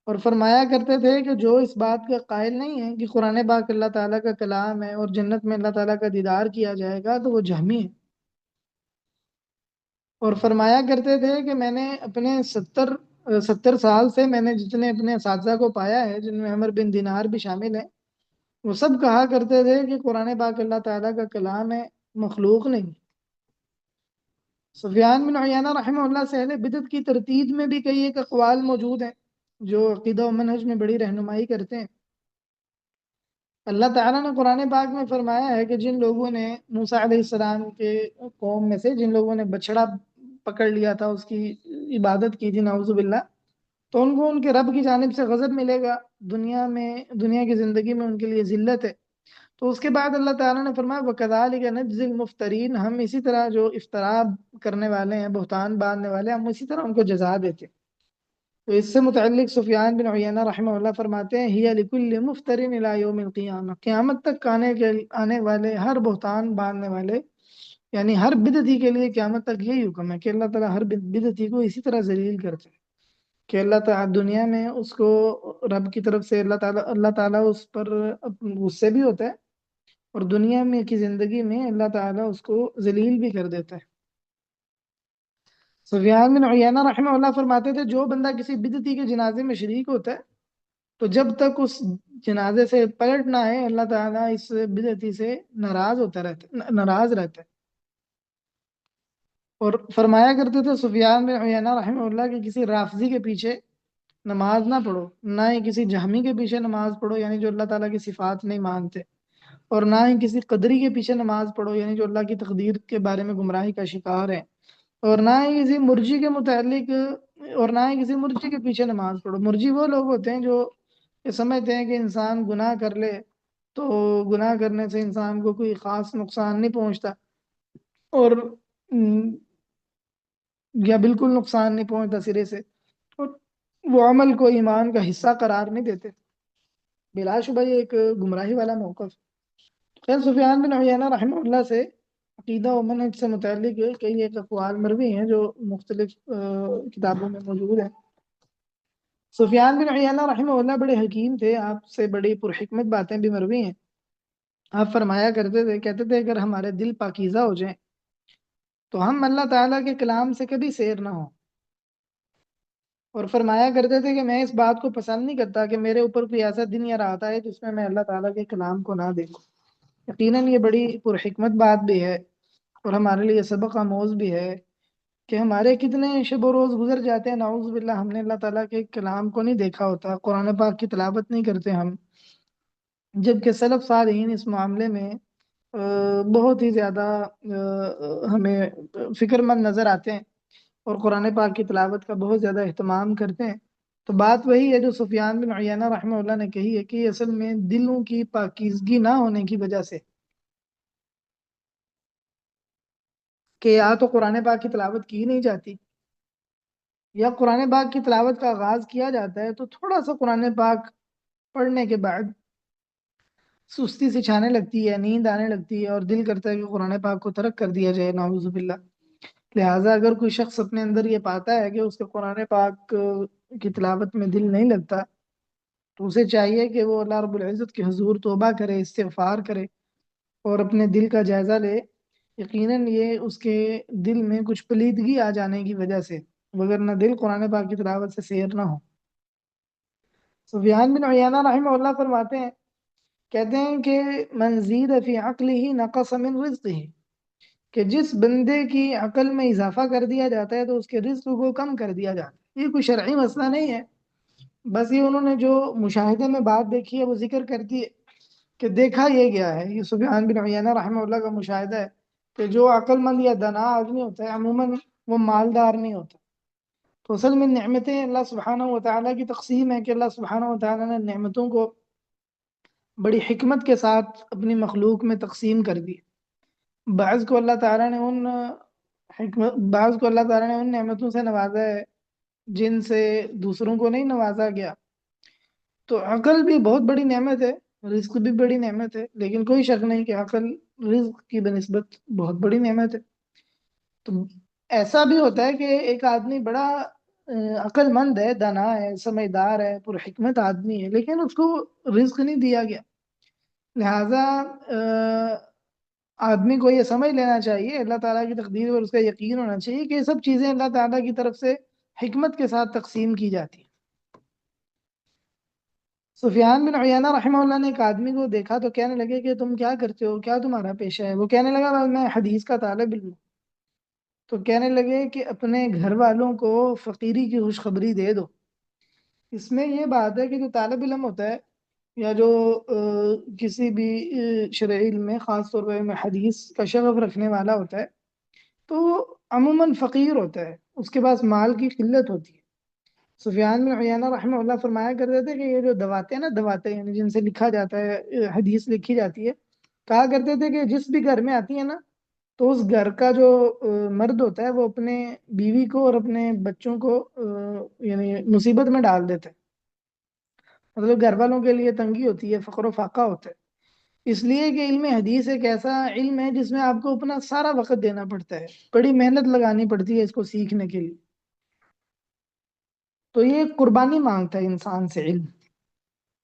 اور فرمایا کرتے تھے کہ جو اس بات کا قائل نہیں ہے کہ قرآن پاک اللہ تعالیٰ کا کلام ہے اور جنت میں اللہ تعالیٰ کا دیدار کیا جائے گا تو وہ جہمی ہے۔ اور فرمایا کرتے تھے کہ میں نے اپنے 70 سال سے میں نے جتنے اپنے اساتذہ کو پایا ہے، جن میں عمر بن دینار بھی شامل ہیں، وہ سب کہا کرتے تھے کہ قرآن پاک اللہ تعالیٰ کا کلام ہے، مخلوق نہیں۔ سفیان بن عیینہ رحمہ اللہ سے اہل بدعت کی ترتیب میں بھی کئی ایک اقوال موجود ہیں جو عقیدہ و منہج میں بڑی رہنمائی کرتے ہیں۔ اللہ تعالیٰ نے قرآن پاک میں فرمایا ہے کہ جن لوگوں نے موسیٰ علیہ السلام کے قوم میں سے جن لوگوں نے بچڑا پکڑ لیا تھا، اس کی عبادت کی تھی نعوذ باللہ، تو ان کو ان کے رب کی جانب سے غضب ملے گا، دنیا کی زندگی میں ان کے لیے ذلت ہے۔ تو اس کے بعد اللہ تعالیٰ نے فرمایا وَكَذَلِكَ نَجْزِي الْمُفْتَرِينَ، ہم اسی طرح جو افطرا کرنے والے ہیں، بہتان باندھنے والے ہیں، ہم اسی طرح ان کو جزا دیتے ہیں۔ تو اس سے متعلق سفیان بن عیینہ رحمہ اللہ فرماتے ہیں ہی لکل مفترن الی یوم القیامہ، قیامت تک آنے والے ہر بہتان باندھنے والے، یعنی ہر بدعتی کے لیے قیامت تک یہی حکم ہے کہ اللہ تعالیٰ ہر بدعتی کو اسی طرح ذلیل کرتے ہیں کہ اللہ تعالیٰ دنیا میں اس کو رب کی طرف سے اللہ تعالیٰ اس پر غصے بھی ہوتا ہے، اور دنیا میں کی زندگی میں اللہ تعالیٰ اس کو ذلیل بھی کر دیتا ہے۔ سفیان بن عیینہ رحمہ اللہ فرماتے تھے جو بندہ کسی بدعتی کے جنازے میں شریک ہوتا ہے تو جب تک اس جنازے سے پلٹ نہ آئے اللہ تعالیٰ اس بدعتی سے ناراض رہتا ہے۔ اور فرمایا کرتے تھے سفیان بن عیینہ رحمہ اللہ کہ کسی رافضی کے پیچھے نماز نہ پڑھو، نہ ہی کسی جہمی کے پیچھے نماز پڑھو، یعنی جو اللہ تعالیٰ کی صفات نہیں مانتے، اور نہ ہی کسی قدری کے پیچھے نماز پڑھو، یعنی جو اللہ کی تقدیر کے بارے میں گمراہی کا شکار ہے، اور نہ ہی کسی مرجی کے متعلق اور نہ ہی کسی مرجی کے پیچھے نماز پڑھو۔ مرجی وہ لوگ ہوتے ہیں جو یہ سمجھتے ہیں کہ انسان گناہ کر لے تو گناہ کرنے سے انسان کو کوئی خاص نقصان نہیں پہنچتا، اور یا بالکل نقصان نہیں پہنچتا سرے سے، اور وہ عمل کو ایمان کا حصہ قرار نہیں دیتے۔ بلا شبہ یہ ایک گمراہی والا موقف. خیر سفیان بن عیینہ رحمہ اللہ سے عقیدہ و منہج سے متعلق کئی ایک اقوال مروی ہیں جو مختلف کتابوں میں موجود ہیں. سفیان بن عیینہ رحمہ اللہ بڑے حکیم تھے، آپ سے بڑی پرحکمت باتیں بھی مروی ہیں. آپ فرمایا کرتے تھے، کہتے تھے اگر ہمارے دل پاکیزہ ہو جائیں تو ہم اللہ تعالیٰ کے کلام سے کبھی سیر نہ ہوں. اور فرمایا کرتے تھے کہ میں اس بات کو پسند نہیں کرتا کہ میرے اوپر کوئی ایسا دن یا رات آئے جس میں میں اللہ تعالیٰ کے کلام کو نہ دیکھوں. یقیناً یہ بڑی پرحکمت بات بھی ہے اور ہمارے لیے سبق آموز بھی ہے کہ ہمارے کتنے شب و روز گزر جاتے ہیں نعوذ باللہ ہم نے اللہ تعالیٰ کے کلام کو نہیں دیکھا ہوتا، قرآن پاک کی تلاوت نہیں کرتے ہم، جبکہ سلف صالحین اس معاملے میں بہت ہی زیادہ ہمیں فکر مند نظر آتے ہیں اور قرآن پاک کی تلاوت کا بہت زیادہ اہتمام کرتے ہیں. تو بات وہی ہے جو سفیان بن عیینہ رحمہ اللہ نے کہی ہے کہ یہ اصل میں دلوں کی پاکیزگی نہ ہونے کی وجہ سے کہ یا تو قرآن پاک کی تلاوت کی نہیں جاتی یا قرآن پاک کی تلاوت کا آغاز کیا جاتا ہے تو تھوڑا سا قرآن پاک پڑھنے کے بعد سستی سے چھانے لگتی ہے، نیند آنے لگتی ہے اور دل کرتا ہے کہ قرآن پاک کو ترک کر دیا جائے نعوذ باللہ. لہٰذا اگر کوئی شخص اپنے اندر یہ پاتا ہے کہ اس کے قرآن پاک کی تلاوت میں دل نہیں لگتا تو اسے چاہیے کہ وہ اللہ رب العزت کے حضور توبہ کرے، استغفار کرے اور اپنے دل کا جائزہ لے. یقیناً یہ اس کے دل میں کچھ پلیدگی آ جانے کی وجہ سے، وگرنہ دل قرآن پاک کی تلاوت سے سیر نہ ہو. سفیان بن عیینہ رحمہ اللہ فرماتے ہیں، کہتے ہیں کہ من زید فی عقلہ نقص من رزقہ، کہ جس بندے کی عقل میں اضافہ کر دیا جاتا ہے تو اس کے رزق کو کم کر دیا جاتا ہے. یہ کوئی شرعی مسئلہ نہیں ہے، بس یہ انہوں نے جو مشاہدے میں بات دیکھی ہے وہ ذکر کرتی ہے کہ دیکھا یہ گیا ہے. یہ سفیان بن عیینہ رحمہ اللہ کا مشاہدہ ہے کہ جو عقل مند یا دانا آدمی ہوتا ہے عموماً وہ مالدار نہیں ہوتا. تو اصل میں نعمتیں اللہ سبحانہ و تعالیٰ کی تقسیم ہے کہ اللہ سبحانہ و تعالیٰ نے نعمتوں کو بڑی حکمت کے ساتھ اپنی مخلوق میں تقسیم کر دی. بعض کو اللہ تعالیٰ نے ان نعمتوں سے نوازا ہے جن سے دوسروں کو نہیں نوازا گیا. تو عقل بھی بہت بڑی نعمت ہے، رزق بھی بڑی نعمت ہے، لیکن کوئی شک نہیں کہ عقل رزق کی بنسبت بہت بڑی نعمت ہے. تو ایسا بھی ہوتا ہے کہ ایک آدمی بڑا عقل مند ہے، دانا ہے، سمجھدار ہے، پر حکمت آدمی ہے، لیکن اس کو رزق نہیں دیا گیا. لہذا آدمی کو یہ سمجھ لینا چاہیے، اللہ تعالیٰ کی تقدیر اور اس کا یقین ہونا چاہیے کہ یہ سب چیزیں اللہ تعالیٰ کی طرف سے حکمت کے ساتھ تقسیم کی جاتی ہیں. سفیان بن عیینہ رحمہ اللہ نے ایک آدمی کو دیکھا تو کہنے لگے کہ تم کیا کرتے ہو، کیا تمہارا پیشہ ہے؟ وہ کہنے لگا میں حدیث کا طالب علم ہوں. تو کہنے لگے کہ اپنے گھر والوں کو فقیری کی خوشخبری دے دو. اس میں یہ بات ہے کہ جو طالب علم ہوتا ہے یا جو کسی بھی شرعی علم میں خاص طور پر حدیث کا شغف رکھنے والا ہوتا ہے تو عموماً فقیر ہوتا ہے، اس کے پاس مال کی قلت ہوتی ہے. سفیان بن عیینہ رحمہ اللہ فرمایا کرتے تھے کہ یہ جو دواتیں نا، دواتیں یعنی جن سے لکھا جاتا ہے، حدیث لکھی جاتی ہے، کہا کرتے تھے کہ جس بھی گھر میں آتی ہے نا تو اس گھر کا جو مرد ہوتا ہے وہ اپنے بیوی کو اور اپنے بچوں کو یعنی مصیبت میں ڈال دیتا ہے. مطلب گھر والوں کے لیے تنگی ہوتی ہے، فقر و فاقہ ہوتا ہے. اس لیے کہ علم حدیث ایک ایسا علم ہے جس میں آپ کو اپنا سارا وقت دینا پڑتا ہے، بڑی محنت لگانی پڑتی ہے اس کو سیکھنے کے لیے. تو یہ قربانی مانگتا ہے انسان سے علم.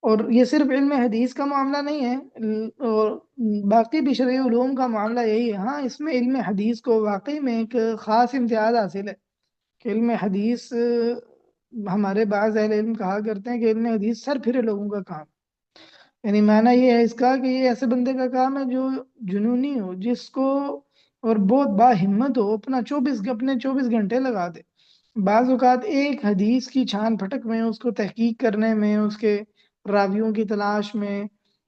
اور یہ صرف علم حدیث کا معاملہ نہیں ہے، اور باقی بھی شرعی علوم کا معاملہ یہی ہے. ہاں اس میں علم حدیث کو واقعی میں ایک خاص امتیاز حاصل ہے کہ علم حدیث ہمارے بعض اہل علم کہا کرتے ہیں کہ علم حدیث سر پھرے لوگوں کا کام. یعنی معنی یہ ہے اس کا کہ یہ ایسے بندے کا کام ہے جو جنونی ہو، جس کو اور بہت با ہمت ہو، اپنے 24 گھنٹے لگا دے بعض اوقات ایک حدیث کی چھان پھٹک میں، اس کو تحقیق کرنے میں، اس کے راویوں کی تلاش میں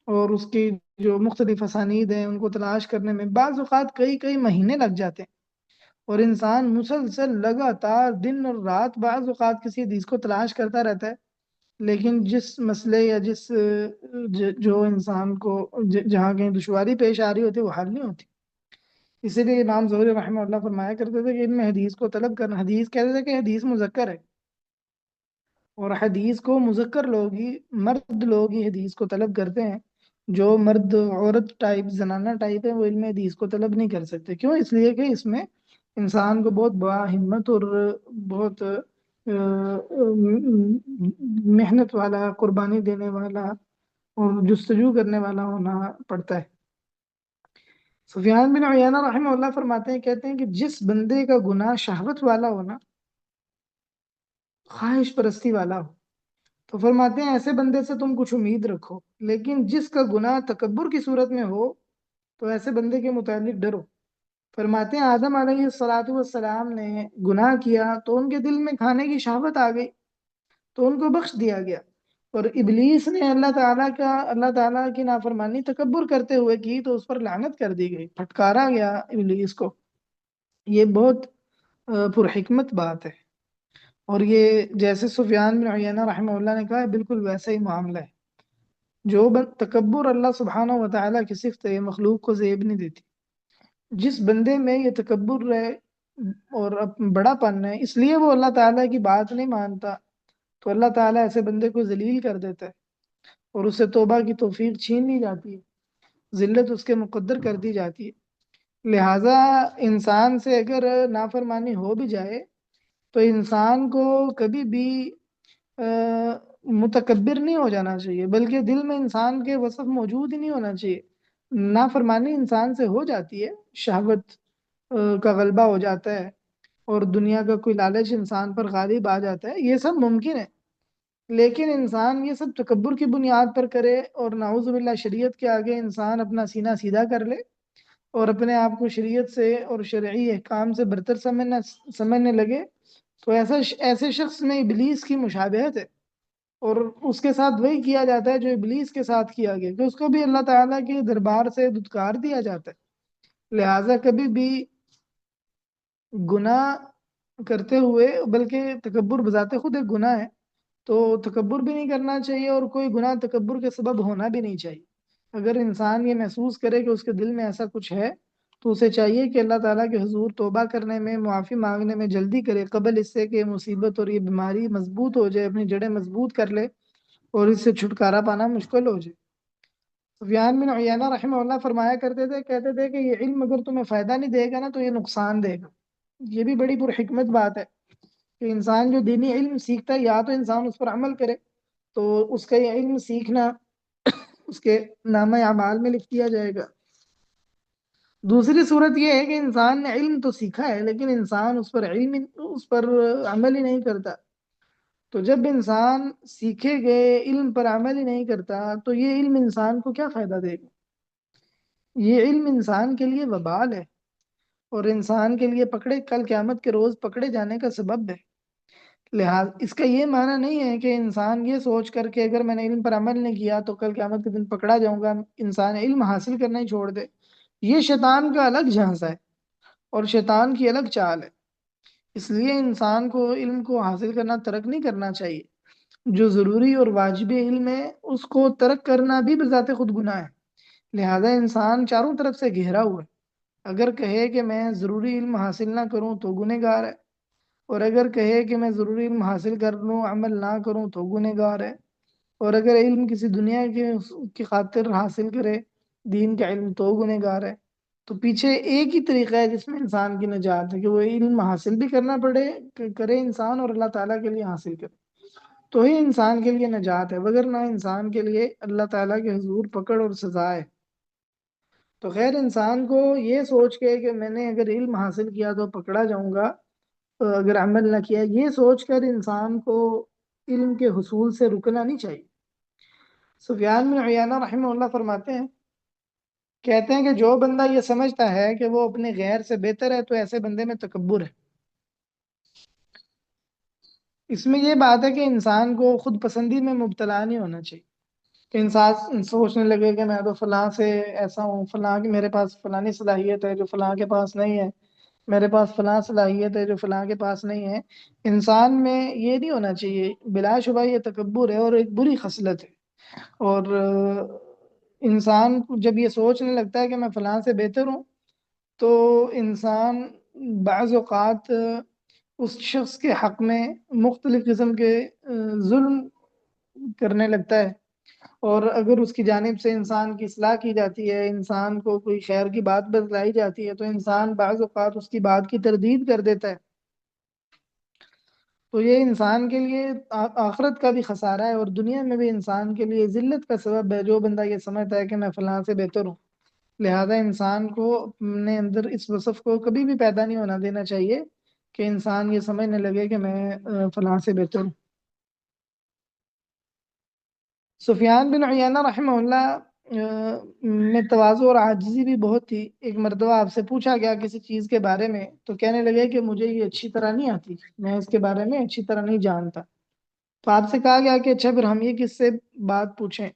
اور اس کی جو مختلف اسانید ہیں ان کو تلاش کرنے میں بعض اوقات کئی کئی مہینے لگ جاتے ہیں. اور انسان مسلسل لگاتار دن اور رات بعض اوقات کسی حدیث کو تلاش کرتا رہتا ہے، لیکن جس مسئلے یا جس جو انسان کو جہاں کہیں دشواری پیش آ رہی ہوتی ہے وہ حل نہیں ہوتی. اسی لیے امام زہری رحمہ اللہ فرمایا کرتے تھے کہ علم حدیث کو طلب کرنا، حدیث کہتے تھے کہ حدیث مذکر ہے. اور حدیث کو مذکر لوگ ہی، مرد لوگ ہی حدیث کو طلب کرتے ہیں. جو مرد عورت ٹائپ زنانہ ٹائپ ہے وہ علم حدیث کو طلب نہیں کر سکتے. کیوں؟ اس لیے کہ اس میں انسان کو بہت بڑا ہمت اور بہت محنت والا، قربانی دینے والا اور جستجو کرنے والا ہونا پڑتا ہے. سفیان بن عیینہ رحمہ اللہ فرماتے ہیں، کہتے ہیں کہ جس بندے کا گناہ شہوت والا ہونا، خواہش پرستی والا ہو، تو فرماتے ہیں ایسے بندے سے تم کچھ امید رکھو. لیکن جس کا گناہ تکبر کی صورت میں ہو تو ایسے بندے کے متعلق ڈرو. فرماتے ہیں آدم علیہ السلام نے گناہ کیا تو ان کے دل میں کھانے کی شہوت آ گئی تو ان کو بخش دیا گیا. اور ابلیس نے اللہ تعالیٰ کی نافرمانی تکبر کرتے ہوئے کی تو اس پر لعنت کر دی گئی، پھٹکارا گیا ابلیس کو. یہ بہت پرحکمت بات ہے. اور یہ جیسے سفیان بن عیینہ رحمہ اللہ نے کہا ہے، بالکل ویسا ہی معاملہ ہے. جو تکبر اللہ سبحانہ و تعالیٰ کی صفت ہے، مخلوق کو زیب نہیں دیتی. جس بندے میں یہ تکبر ہے اور بڑا پن ہے، اس لیے وہ اللہ تعالیٰ کی بات نہیں مانتا، تو اللہ تعالیٰ ایسے بندے کو ذلیل کر دیتا ہے اور اسے توبہ کی توفیق چھین لی جاتی ہے، ذلت اس کے مقدر کر دی جاتی ہے. لہٰذا انسان سے اگر نافرمانی ہو بھی جائے تو انسان کو کبھی بھی متکبر نہیں ہو جانا چاہیے، بلکہ دل میں انسان کے وصف موجود ہی نہیں ہونا چاہیے. نافرمانی انسان سے ہو جاتی ہے، شہوت کا غلبہ ہو جاتا ہے اور دنیا کا کوئی لالچ انسان پر غالب آ جاتا ہے، یہ سب ممکن ہے. لیکن انسان یہ سب تکبر کی بنیاد پر کرے اور نعوذ باللہ شریعت کے آگے انسان اپنا سینہ سیدھا کر لے اور اپنے آپ کو شریعت سے اور شرعی احکام سے برتر سمجھنے لگے، تو ایسے شخص میں ابلیس کی مشابہت ہے. اور اس کے ساتھ وہی کیا جاتا ہے جو ابلیس کے ساتھ کیا گیا، کہ اس کو بھی اللہ تعالیٰ کے دربار سے دھتکار دیا جاتا ہے. لہٰذا کبھی بھی گناہ کرتے ہوئے، بلکہ تکبر بذات خود ایک گناہ ہے، تو تکبر بھی نہیں کرنا چاہیے اور کوئی گناہ تکبر کے سبب ہونا بھی نہیں چاہیے. اگر انسان یہ محسوس کرے کہ اس کے دل میں ایسا کچھ ہے تو اسے چاہیے کہ اللہ تعالیٰ کے حضور توبہ کرنے میں، معافی مانگنے میں جلدی کرے، قبل اس سے کہ مصیبت اور یہ بیماری مضبوط ہو جائے، اپنی جڑیں مضبوط کر لے اور اس سے چھٹکارا پانا مشکل ہو جائے. سفیان بن عیینہ رحمہ اللہ فرمایا کرتے تھے، کہتے تھے کہ یہ علم اگر تمہیں فائدہ نہیں دے گا نا تو یہ نقصان دے گا. یہ بھی بڑی پرحکمت بات ہے کہ انسان جو دینی علم سیکھتا ہے، یا تو انسان اس پر عمل کرے تو اس کا یہ علم سیکھنا اس کے نامہ اعمال میں لکھ دیا جائے گا. دوسری صورت یہ ہے کہ انسان نے علم تو سیکھا ہے لیکن انسان اس پر عمل ہی نہیں کرتا. تو جب انسان سیکھے گئے علم پر عمل ہی نہیں کرتا تو یہ علم انسان کو کیا فائدہ دے گا؟ یہ علم انسان کے لیے وبال ہے اور انسان کے لیے کل قیامت کے روز پکڑے جانے کا سبب ہے. لہٰذا اس کا یہ معنی نہیں ہے کہ انسان یہ سوچ کر کہ اگر میں نے علم پر عمل نہیں کیا تو کل قیامت کے دن پکڑا جاؤں گا، انسان علم حاصل کرنا ہی چھوڑ دے. یہ شیطان کا الگ جھانسا ہے اور شیطان کی الگ چال ہے. اس لیے انسان کو علم کو حاصل کرنا ترک نہیں کرنا چاہیے. جو ضروری اور واجبی علم ہے اس کو ترک کرنا بھی بذات خود گناہ ہے. لہذا انسان چاروں طرف سے گھیرا ہوا ہے. اگر کہے کہ میں ضروری علم حاصل نہ کروں تو گنہگار ہے، اور اگر کہے کہ میں ضروری علم حاصل کر لوں، عمل نہ کروں تو گنہگار ہے. اور اگر علم کسی دنیا کی خاطر حاصل کرے، دین کا علم، تو گنہگار ہے. تو پیچھے ایک ہی طریقہ ہے جس میں انسان کی نجات ہے کہ وہ علم حاصل بھی کرے انسان اور اللہ تعالیٰ کے لیے حاصل کرے، تو ہی انسان کے لیے نجات ہے. وگرنہ انسان کے لیے اللہ تعالیٰ کے حضور پکڑ اور سزا ہے. تو خیر انسان کو یہ سوچ کے کہ میں نے اگر علم حاصل کیا تو پکڑا جاؤں گا، اگر عمل نہ کیا، یہ سوچ کر انسان کو علم کے حصول سے رکنا نہیں چاہیے. سفیان بن عیینہ رحمہ اللہ فرماتے ہیں، کہتے ہیں کہ جو بندہ یہ سمجھتا ہے کہ وہ اپنے غیر سے بہتر ہے تو ایسے بندے میں تکبر ہے. اس میں یہ بات ہے کہ انسان کو خود پسندی میں مبتلا نہیں ہونا چاہیے کہ انسان سوچنے لگے کہ میں تو فلاں سے ایسا ہوں، فلاں کی میرے پاس فلانی صلاحیت ہے جو فلاں کے پاس نہیں ہے، میرے پاس فلاں صلاحیت ہے جو فلاں کے پاس نہیں ہے. انسان میں یہ نہیں ہونا چاہیے. بلا شبہ یہ تکبر ہے اور ایک بری خصلت ہے. اور انسان جب یہ سوچنے لگتا ہے کہ میں فلاں سے بہتر ہوں تو انسان بعض اوقات اس شخص کے حق میں مختلف قسم کے ظلم کرنے لگتا ہے، اور اگر اس کی جانب سے انسان کی اصلاح کی جاتی ہے، انسان کو کوئی خیر کی بات بتلائی جاتی ہے، تو انسان بعض اوقات اس کی بات کی تردید کر دیتا ہے۔ تو یہ انسان کے لیے آخرت کا بھی خسارہ ہے، اور دنیا میں بھی انسان کے لیے ذلت کا سبب ہے۔ جو بندہ یہ سمجھتا ہے کہ میں فلاں سے بہتر ہوں، لہذا انسان کو اپنے اندر اس وصف کو کبھی بھی پیدا نہیں ہونا دینا چاہیے کہ انسان یہ سمجھنے لگے کہ میں فلاں سے بہتر ہوں۔ سفیان بن عیینہ رحمہ اللہ میں تواضع اور عاجزی بھی بہت تھی۔ ایک مرتبہ آپ سے پوچھا گیا کسی چیز کے بارے میں، تو کہنے لگے کہ مجھے یہ اچھی طرح نہیں آتی، میں اس کے بارے میں اچھی طرح نہیں جانتا۔ تو آپ سے کہا گیا کہ اچھا پھر ہم یہ کس سے بات پوچھیں؟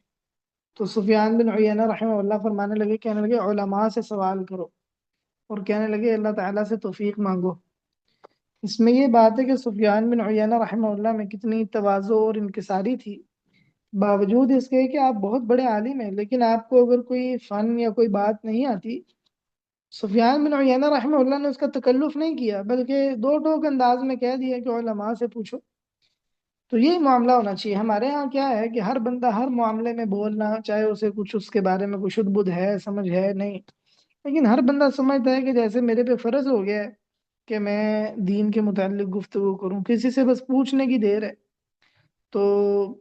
تو سفیان بن عیینہ رحمہ اللہ فرمانے لگے، کہنے لگے علماء سے سوال کرو، اور کہنے لگے اللہ تعالیٰ سے توفیق مانگو۔ اس میں یہ بات ہے کہ سفیان بن عیینہ رحمہ اللہ میں کتنی تواضع اور انکساری تھی، باوجود اس کے کہ آپ بہت بڑے عالم ہیں، لیکن آپ کو اگر کوئی فن یا کوئی بات نہیں آتی، سفیان بن عیینہ رحمہ اللہ نے اس کا تکلف نہیں کیا، بلکہ دو ٹوک انداز میں کہہ دیا کہ علماء سے پوچھو۔ تو یہ معاملہ ہونا چاہیے۔ ہمارے ہاں کیا ہے کہ ہر بندہ ہر معاملے میں بولنا، چاہے اسے کچھ اس کے بارے میں کچھ شد بدھ ہے، سمجھ ہے نہیں، لیکن ہر بندہ سمجھتا ہے کہ جیسے میرے پہ فرض ہو گیا ہے کہ میں دین کے متعلق گفتگو کروں، کسی سے بس پوچھنے کی دیر ہے، تو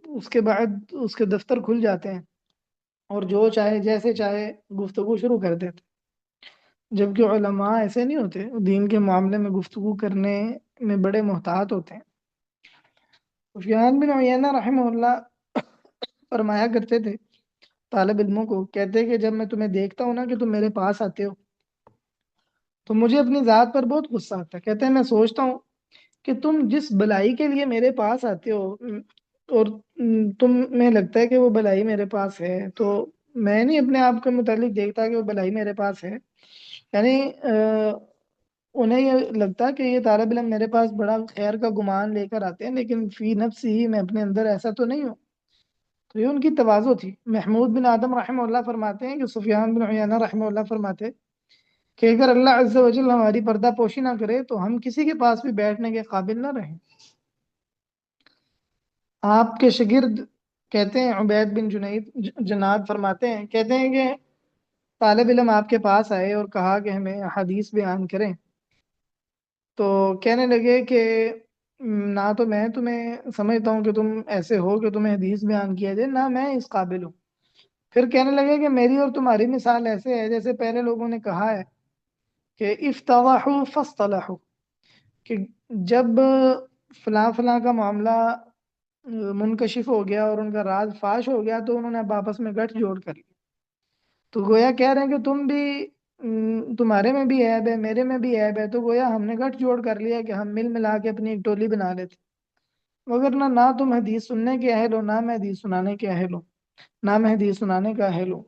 اس کے بعد اس کے دفتر کھل جاتے ہیں اور جو چاہے جیسے چاہے گفتگو شروع کر دیتے، جبکہ علماء ایسے نہیں ہوتے، دین کے معاملے میں گفتگو کرنے میں بڑے محتاط ہوتے ہیں۔ سفیان بن عیینہ رحمہ اللہ فرمایا کرتے تھے طالب علموں کو، کہتے کہ جب میں تمہیں دیکھتا ہوں نا کہ تم میرے پاس آتے ہو، تو مجھے اپنی ذات پر بہت غصہ آتا ہے۔ کہتے ہیں میں سوچتا ہوں کہ تم جس بلائی کے لیے میرے پاس آتے ہو، اور تم میں لگتا ہے کہ وہ بلائی میرے پاس ہے، تو میں نہیں اپنے آپ کے متعلق دیکھتا کہ وہ بلائی میرے پاس ہے، یعنی انہیں یہ لگتا کہ یہ طالب علم میرے پاس بڑا خیر کا گمان لے کر آتے ہیں، لیکن فی نفس ہی میں اپنے اندر ایسا تو نہیں ہوں۔ تو یہ ان کی تواضع تھی۔ محمود بن آدم رحمہ اللہ فرماتے ہیں کہ سفیان بن عیینہ رحمہ اللہ فرماتے کہ اگر اللہ عز و جل ہماری پردہ پوشی نہ کرے تو ہم کسی کے پاس بھی بیٹھنے کے قابل نہ رہیں۔ آپ کے شاگرد کہتے ہیں، عبید بن جنید جناد فرماتے ہیں، کہتے ہیں کہ طالب علم آپ کے پاس آئے اور کہا کہ ہمیں حدیث بیان کریں، تو کہنے لگے کہ نہ تو میں تمہیں سمجھتا ہوں کہ تم ایسے ہو کہ تمہیں حدیث بیان کیا جائے، نہ میں اس قابل ہوں۔ پھر کہنے لگے کہ میری اور تمہاری مثال ایسے ہے جیسے پہلے لوگوں نے کہا ہے کہ افتضحوا فاصطلحوا، کہ جب فلاں فلاں کا معاملہ منکشف ہو گیا اور ان کا راز فاش ہو گیا، تو انہوں نے اب آپس میں گٹھ جوڑ کر لیا۔ تو گویا کہہ رہے ہیں کہ تم بھی تمہارے میں بھی عیب ہے، میرے میں بھی عیب ہے، تو گویا ہم نے گٹھ جوڑ کر لیا کہ ہم مل ملا کے اپنی ایک ٹولی بنا لیتے، مگر نہ تم حدیث سننے کے اہل ہو، نہ میں حدیث سنانے کے اہل ہوں، نہ میں حدیث سنانے کا اہل ہوں۔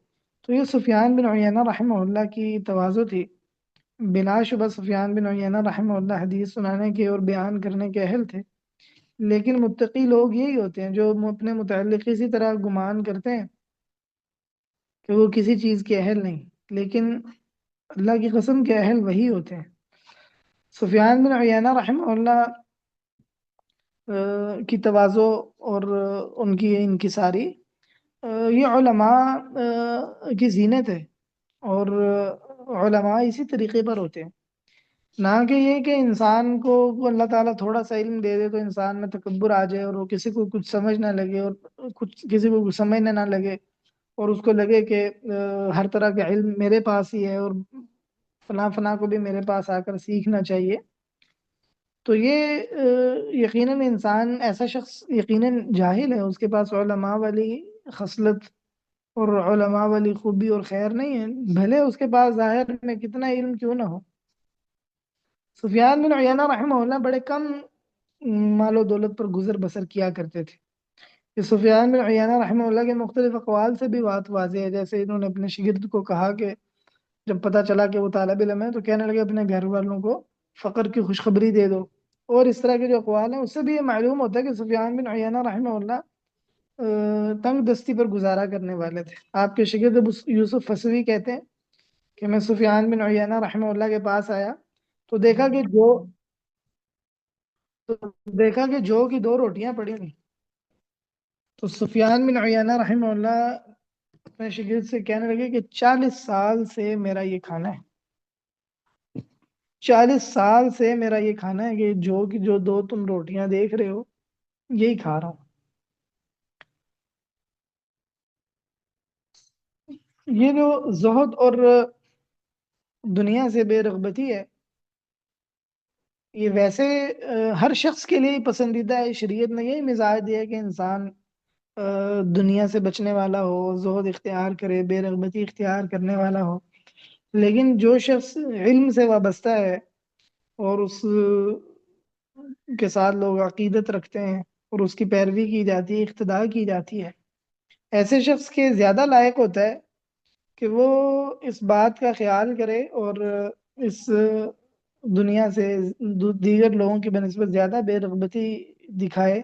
تو یہ سفیان بن عیینہ رحمہ اللہ کی تواضع تھی۔ بلا شبہ سفیان بن عیینہ رحمہ اللہ حدیث سنانے کے اور بیان کرنے کے اہل تھے، لیکن متقی لوگ یہی ہوتے ہیں جو اپنے متعلق اسی طرح گمان کرتے ہیں کہ وہ کسی چیز کے اہل نہیں، لیکن اللہ کی قسم کے اہل وہی ہوتے ہیں۔ سفیان بن عیینہ رحمہ اللہ کی تواضع اور ان کی انکساری، یہ علماء کی زینت ہے، اور علماء اسی طریقے پر ہوتے ہیں، نہ کہ یہ کہ انسان کو اللہ تعالیٰ تھوڑا سا علم دے دے تو انسان میں تکبر آ جائے اور وہ کسی کو کچھ سمجھ نہ لگے، اور کچھ کسی کو کچھ سمجھنے نہ لگے، اور اس کو لگے کہ ہر طرح کا علم میرے پاس ہی ہے اور فلاں فلاں کو بھی میرے پاس آ کر سیکھنا چاہیے۔ تو یہ یقیناً انسان ایسا شخص یقیناً جاہل ہے، اس کے پاس علماء والی خصلت اور علماء والی خوبی اور خیر نہیں ہے، بھلے اس کے پاس ظاہر میں کتنا علم کیوں نہ ہو۔ سفیان بن عیینہ رحمہ اللہ بڑے کم مال و دولت پر گزر بسر کیا کرتے تھے۔ کہ سفیان بن عیینہ رحمہ اللہ کے مختلف اقوال سے بھی بات واضح ہے، جیسے انہوں نے اپنے شاگرد کو کہا کہ جب پتہ چلا کہ وہ طالب علم ہے تو کہنے لگے اپنے گھر والوں کو فقر کی خوشخبری دے دو، اور اس طرح کے جو اقوال ہیں اس سے بھی یہ معلوم ہوتا ہے کہ سفیان بن عیینہ رحمہ اللہ تنگ دستی پر گزارا کرنے والے تھے۔ آپ کے شاگرد ابو یوسف فسوی کہتے ہیں کہ میں سفیان بن عیینہ رحمہ اللہ کے پاس آیا تو دیکھا کہ جو تو دیکھا کہ جو کی دو روٹیاں پڑی ہوئی، تو سفیان بن عیینہ رحمہ اللہ اپنے شاگرد سے کہنے لگے کہ 40 سال سے میرا یہ کھانا ہے، 40 سال سے میرا یہ کھانا ہے کہ جو کی جو دو تم روٹیاں دیکھ رہے ہو یہی کھا رہا ہوں۔ یہ جو زہد اور دنیا سے بے رغبتی ہے، یہ ویسے ہر شخص کے لیے پسندیدہ ہے۔ شریعت نے یہی مزاج دیا ہے کہ انسان دنیا سے بچنے والا ہو، زہد اختیار کرے، بے رغبتی اختیار کرنے والا ہو۔ لیکن جو شخص علم سے وابستہ ہے اور اس کے ساتھ لوگ عقیدت رکھتے ہیں اور اس کی پیروی کی جاتی ہے، اقتداء کی جاتی ہے، ایسے شخص کے زیادہ لائق ہوتا ہے کہ وہ اس بات کا خیال کرے اور اس دنیا سے دیگر لوگوں کی بنسبت زیادہ بے رغبتی دکھائے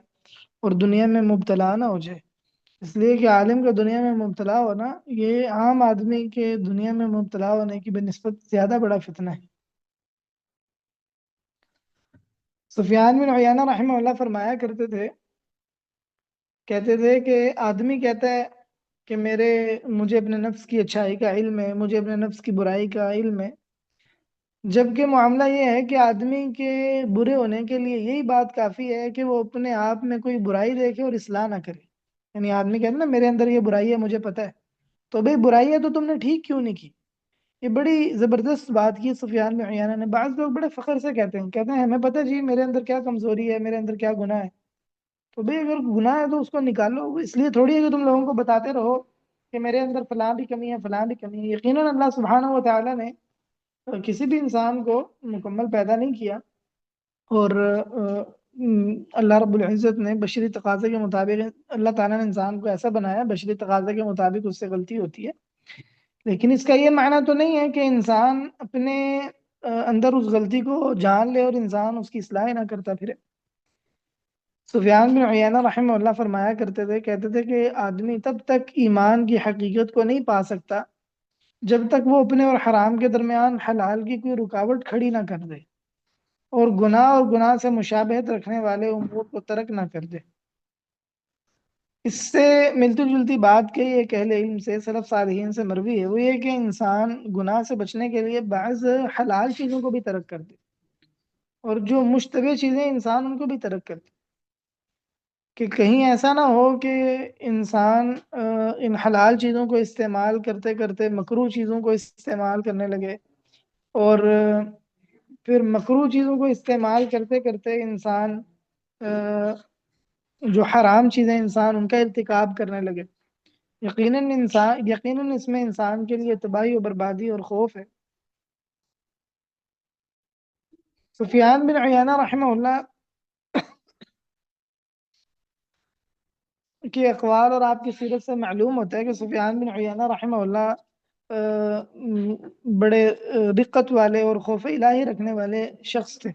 اور دنیا میں مبتلا نہ ہو جائے۔ اس لیے کہ عالم کا دنیا میں مبتلا ہونا یہ عام آدمی کے دنیا میں مبتلا ہونے کی بنسبت زیادہ بڑا فتنہ ہے۔ سفیان بن عیینہ رحمہ اللہ فرمایا کرتے تھے، کہتے تھے کہ آدمی کہتا ہے کہ مجھے اپنے نفس کی اچھائی کا علم ہے، مجھے اپنے نفس کی برائی کا علم ہے، جبکہ معاملہ یہ ہے کہ آدمی کے برے ہونے کے لیے یہی بات کافی ہے کہ وہ اپنے آپ میں کوئی برائی دیکھے اور اصلاح نہ کرے۔ یعنی آدمی کہتا ہے نا میرے اندر یہ برائی ہے مجھے پتہ ہے، تو بھئی برائی ہے تو تم نے ٹھیک کیوں نہیں کی؟ یہ بڑی زبردست بات کی سفیان بن عیینہ نے۔ بعض لوگ بڑے فخر سے کہتے ہیں ہمیں پتہ جی میرے اندر کیا کمزوری ہے، میرے اندر کیا گناہ ہے۔ تو بھئی اگر گناہ ہے تو اس کو نکالو، اس لیے تھوڑی ہے کہ تم لوگوں کو بتاتے رہو کہ میرے اندر فلاں بھی کمی ہے، فلاں بھی کمی ہے۔ یقیناً اللہ سبحانہ و تعالیٰ نے کسی بھی انسان کو مکمل پیدا نہیں کیا، اور اللہ رب العزت نے بشری تقاضے کے مطابق اللہ تعالیٰ نے انسان کو ایسا بنایا، بشری تقاضے کے مطابق اس سے غلطی ہوتی ہے، لیکن اس کا یہ معنی تو نہیں ہے کہ انسان اپنے اندر اس غلطی کو جان لے اور انسان اس کی اصلاح نہ کرتا پھرے۔ سفیان بن عیینہ رحمہ اللہ فرمایا کرتے تھے، کہتے تھے کہ آدمی تب تک ایمان کی حقیقت کو نہیں پا سکتا جب تک وہ اپنے اور حرام کے درمیان حلال کی کوئی رکاوٹ کھڑی نہ کر دے اور گناہ سے مشابہت رکھنے والے امور کو ترک نہ کر دے۔ اس سے ملتی جلتی بات کہی ایک اہل علم سے، سلف صالحین سے مروی ہے، وہ یہ کہ انسان گناہ سے بچنے کے لیے بعض حلال چیزوں کو بھی ترک کر دے اور جو مشتبہ چیزیں انسان ان کو بھی ترک کر دے، کہ کہیں ایسا نہ ہو کہ انسان ان حلال چیزوں کو استعمال کرتے کرتے مکروہ چیزوں کو استعمال کرنے لگے، اور پھر مکروہ چیزوں کو استعمال کرتے کرتے انسان جو حرام چیزیں انسان ان کا ارتکاب کرنے لگے۔ یقیناً اس میں انسان کے لیے تباہی و بربادی اور خوف ہے۔ سفیان بن عیینہ رحمہ اللہ کی اقوال اور آپ کی سیرت سے معلوم ہوتا ہے کہ سفیان بن عیینہ رحمہ اللہ بڑے رقت والے اور خوف الہی رکھنے والے شخص تھے۔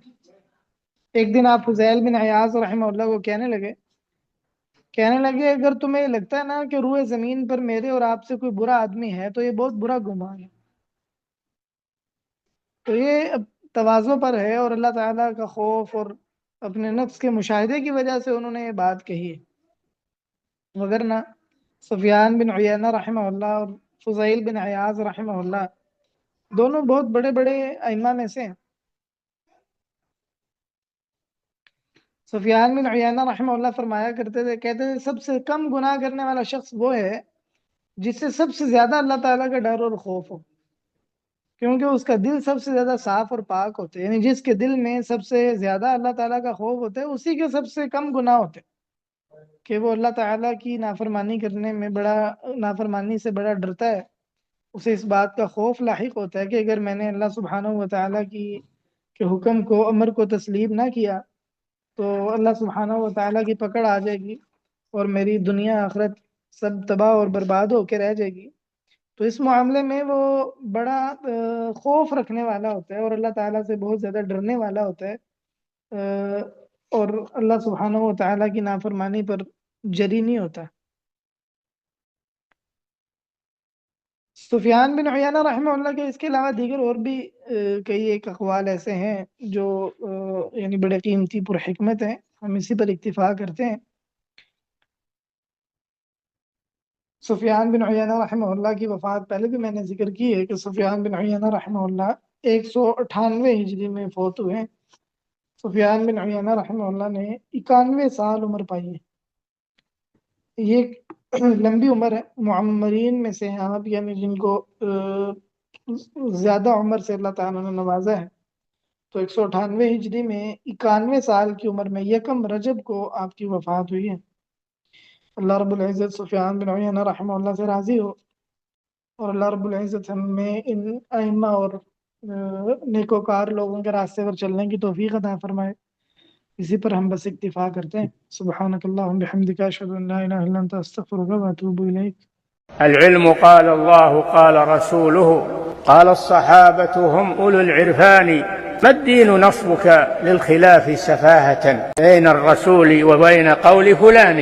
ایک دن آپ فضیل بن عیاض رحمہ اللہ کو کہنے لگے اگر تمہیں لگتا ہے نا کہ روئے زمین پر میرے اور آپ سے کوئی برا آدمی ہے تو یہ بہت برا گمان ہے۔ تو یہ تواضع پر ہے اور اللہ تعالیٰ کا خوف اور اپنے نفس کے مشاہدے کی وجہ سے انہوں نے یہ بات کہی ہے، وگرنہ سفیان بن عیینہ رحمہ اللہ اور فضیل بن عیاض رحمہ اللہ دونوں بہت بڑے بڑے ائمہ میں سے ہیں۔ سفیان بن عیینہ رحمہ اللہ فرمایا کرتے تھے، کہتے تھے سب سے کم گناہ کرنے والا شخص وہ ہے جس سے سب سے زیادہ اللہ تعالیٰ کا ڈر اور خوف ہو، کیونکہ اس کا دل سب سے زیادہ صاف اور پاک ہوتے ہیں۔ یعنی جس کے دل میں سب سے زیادہ اللہ تعالیٰ کا خوف ہوتا ہے اسی کے سب سے کم گناہ ہوتے ہیں، کہ وہ اللہ تعالیٰ کی نافرمانی سے بڑا ڈرتا ہے۔ اسے اس بات کا خوف لاحق ہوتا ہے کہ اگر میں نے اللہ سبحانہ و تعالیٰ کے حکم کو، امر کو تسلیم نہ کیا تو اللہ سبحانہ و تعالیٰ کی پکڑ آ جائے گی اور میری دنیا آخرت سب تباہ اور برباد ہو کے رہ جائے گی۔ تو اس معاملے میں وہ بڑا خوف رکھنے والا ہوتا ہے اور اللہ تعالیٰ سے بہت زیادہ ڈرنے والا ہوتا ہے، اور اللہ سبحانہ و تعالیٰ کی نافرمانی پر جری نہیں ہوتا۔ سفیان بن عیینہ رحمہ اللہ کے اس کے علاوہ دیگر اور بھی کئی ایک اقوال ایسے ہیں جو یعنی بڑے قیمتی پر حکمت ہیں، ہم اسی پر اکتفا کرتے ہیں۔ سفیان بن عیینہ رحمہ اللہ کی وفات پہلے بھی میں نے ذکر کی ہے کہ سفیان بن عیینہ رحمہ اللہ 198 ہجری میں فوت ہوئے ہیں۔ سفیان بن عیینہ رحمہ اللہ نے 91 سال عمر پائی ہے، یہ ایک لمبی عمر ہے۔ معمرین میں سے ہیں آپ، یعنی جن کو زیادہ عمر سے اللہ تعالیٰ نے نوازا ہے۔ تو 198 ہجری میں 91 سال کی عمر میں یکم رجب کو آپ کی وفات ہوئی ہے۔ اللہ رب العزت سفیان بن عیینہ رحمہ اللہ سے راضی ہو، اور اللہ رب العزت ہمیں ان ائمہ اور نیکوکار لوگوں کے راستے پر چلنے کی توفیق عطا فرمائے۔ اسی پر ہم بس اکتفا کرتے ہیں۔ سبحانک اللہم بحمدک، اشہد ان لا الہ الا انت، استغفرک واتوب الیک۔ العلم قال الله قال رسوله قال الصحابة هم أولو العرفان، ما الدين نصبك للخلاف سفاهة بين الرسول وبين قول فلان.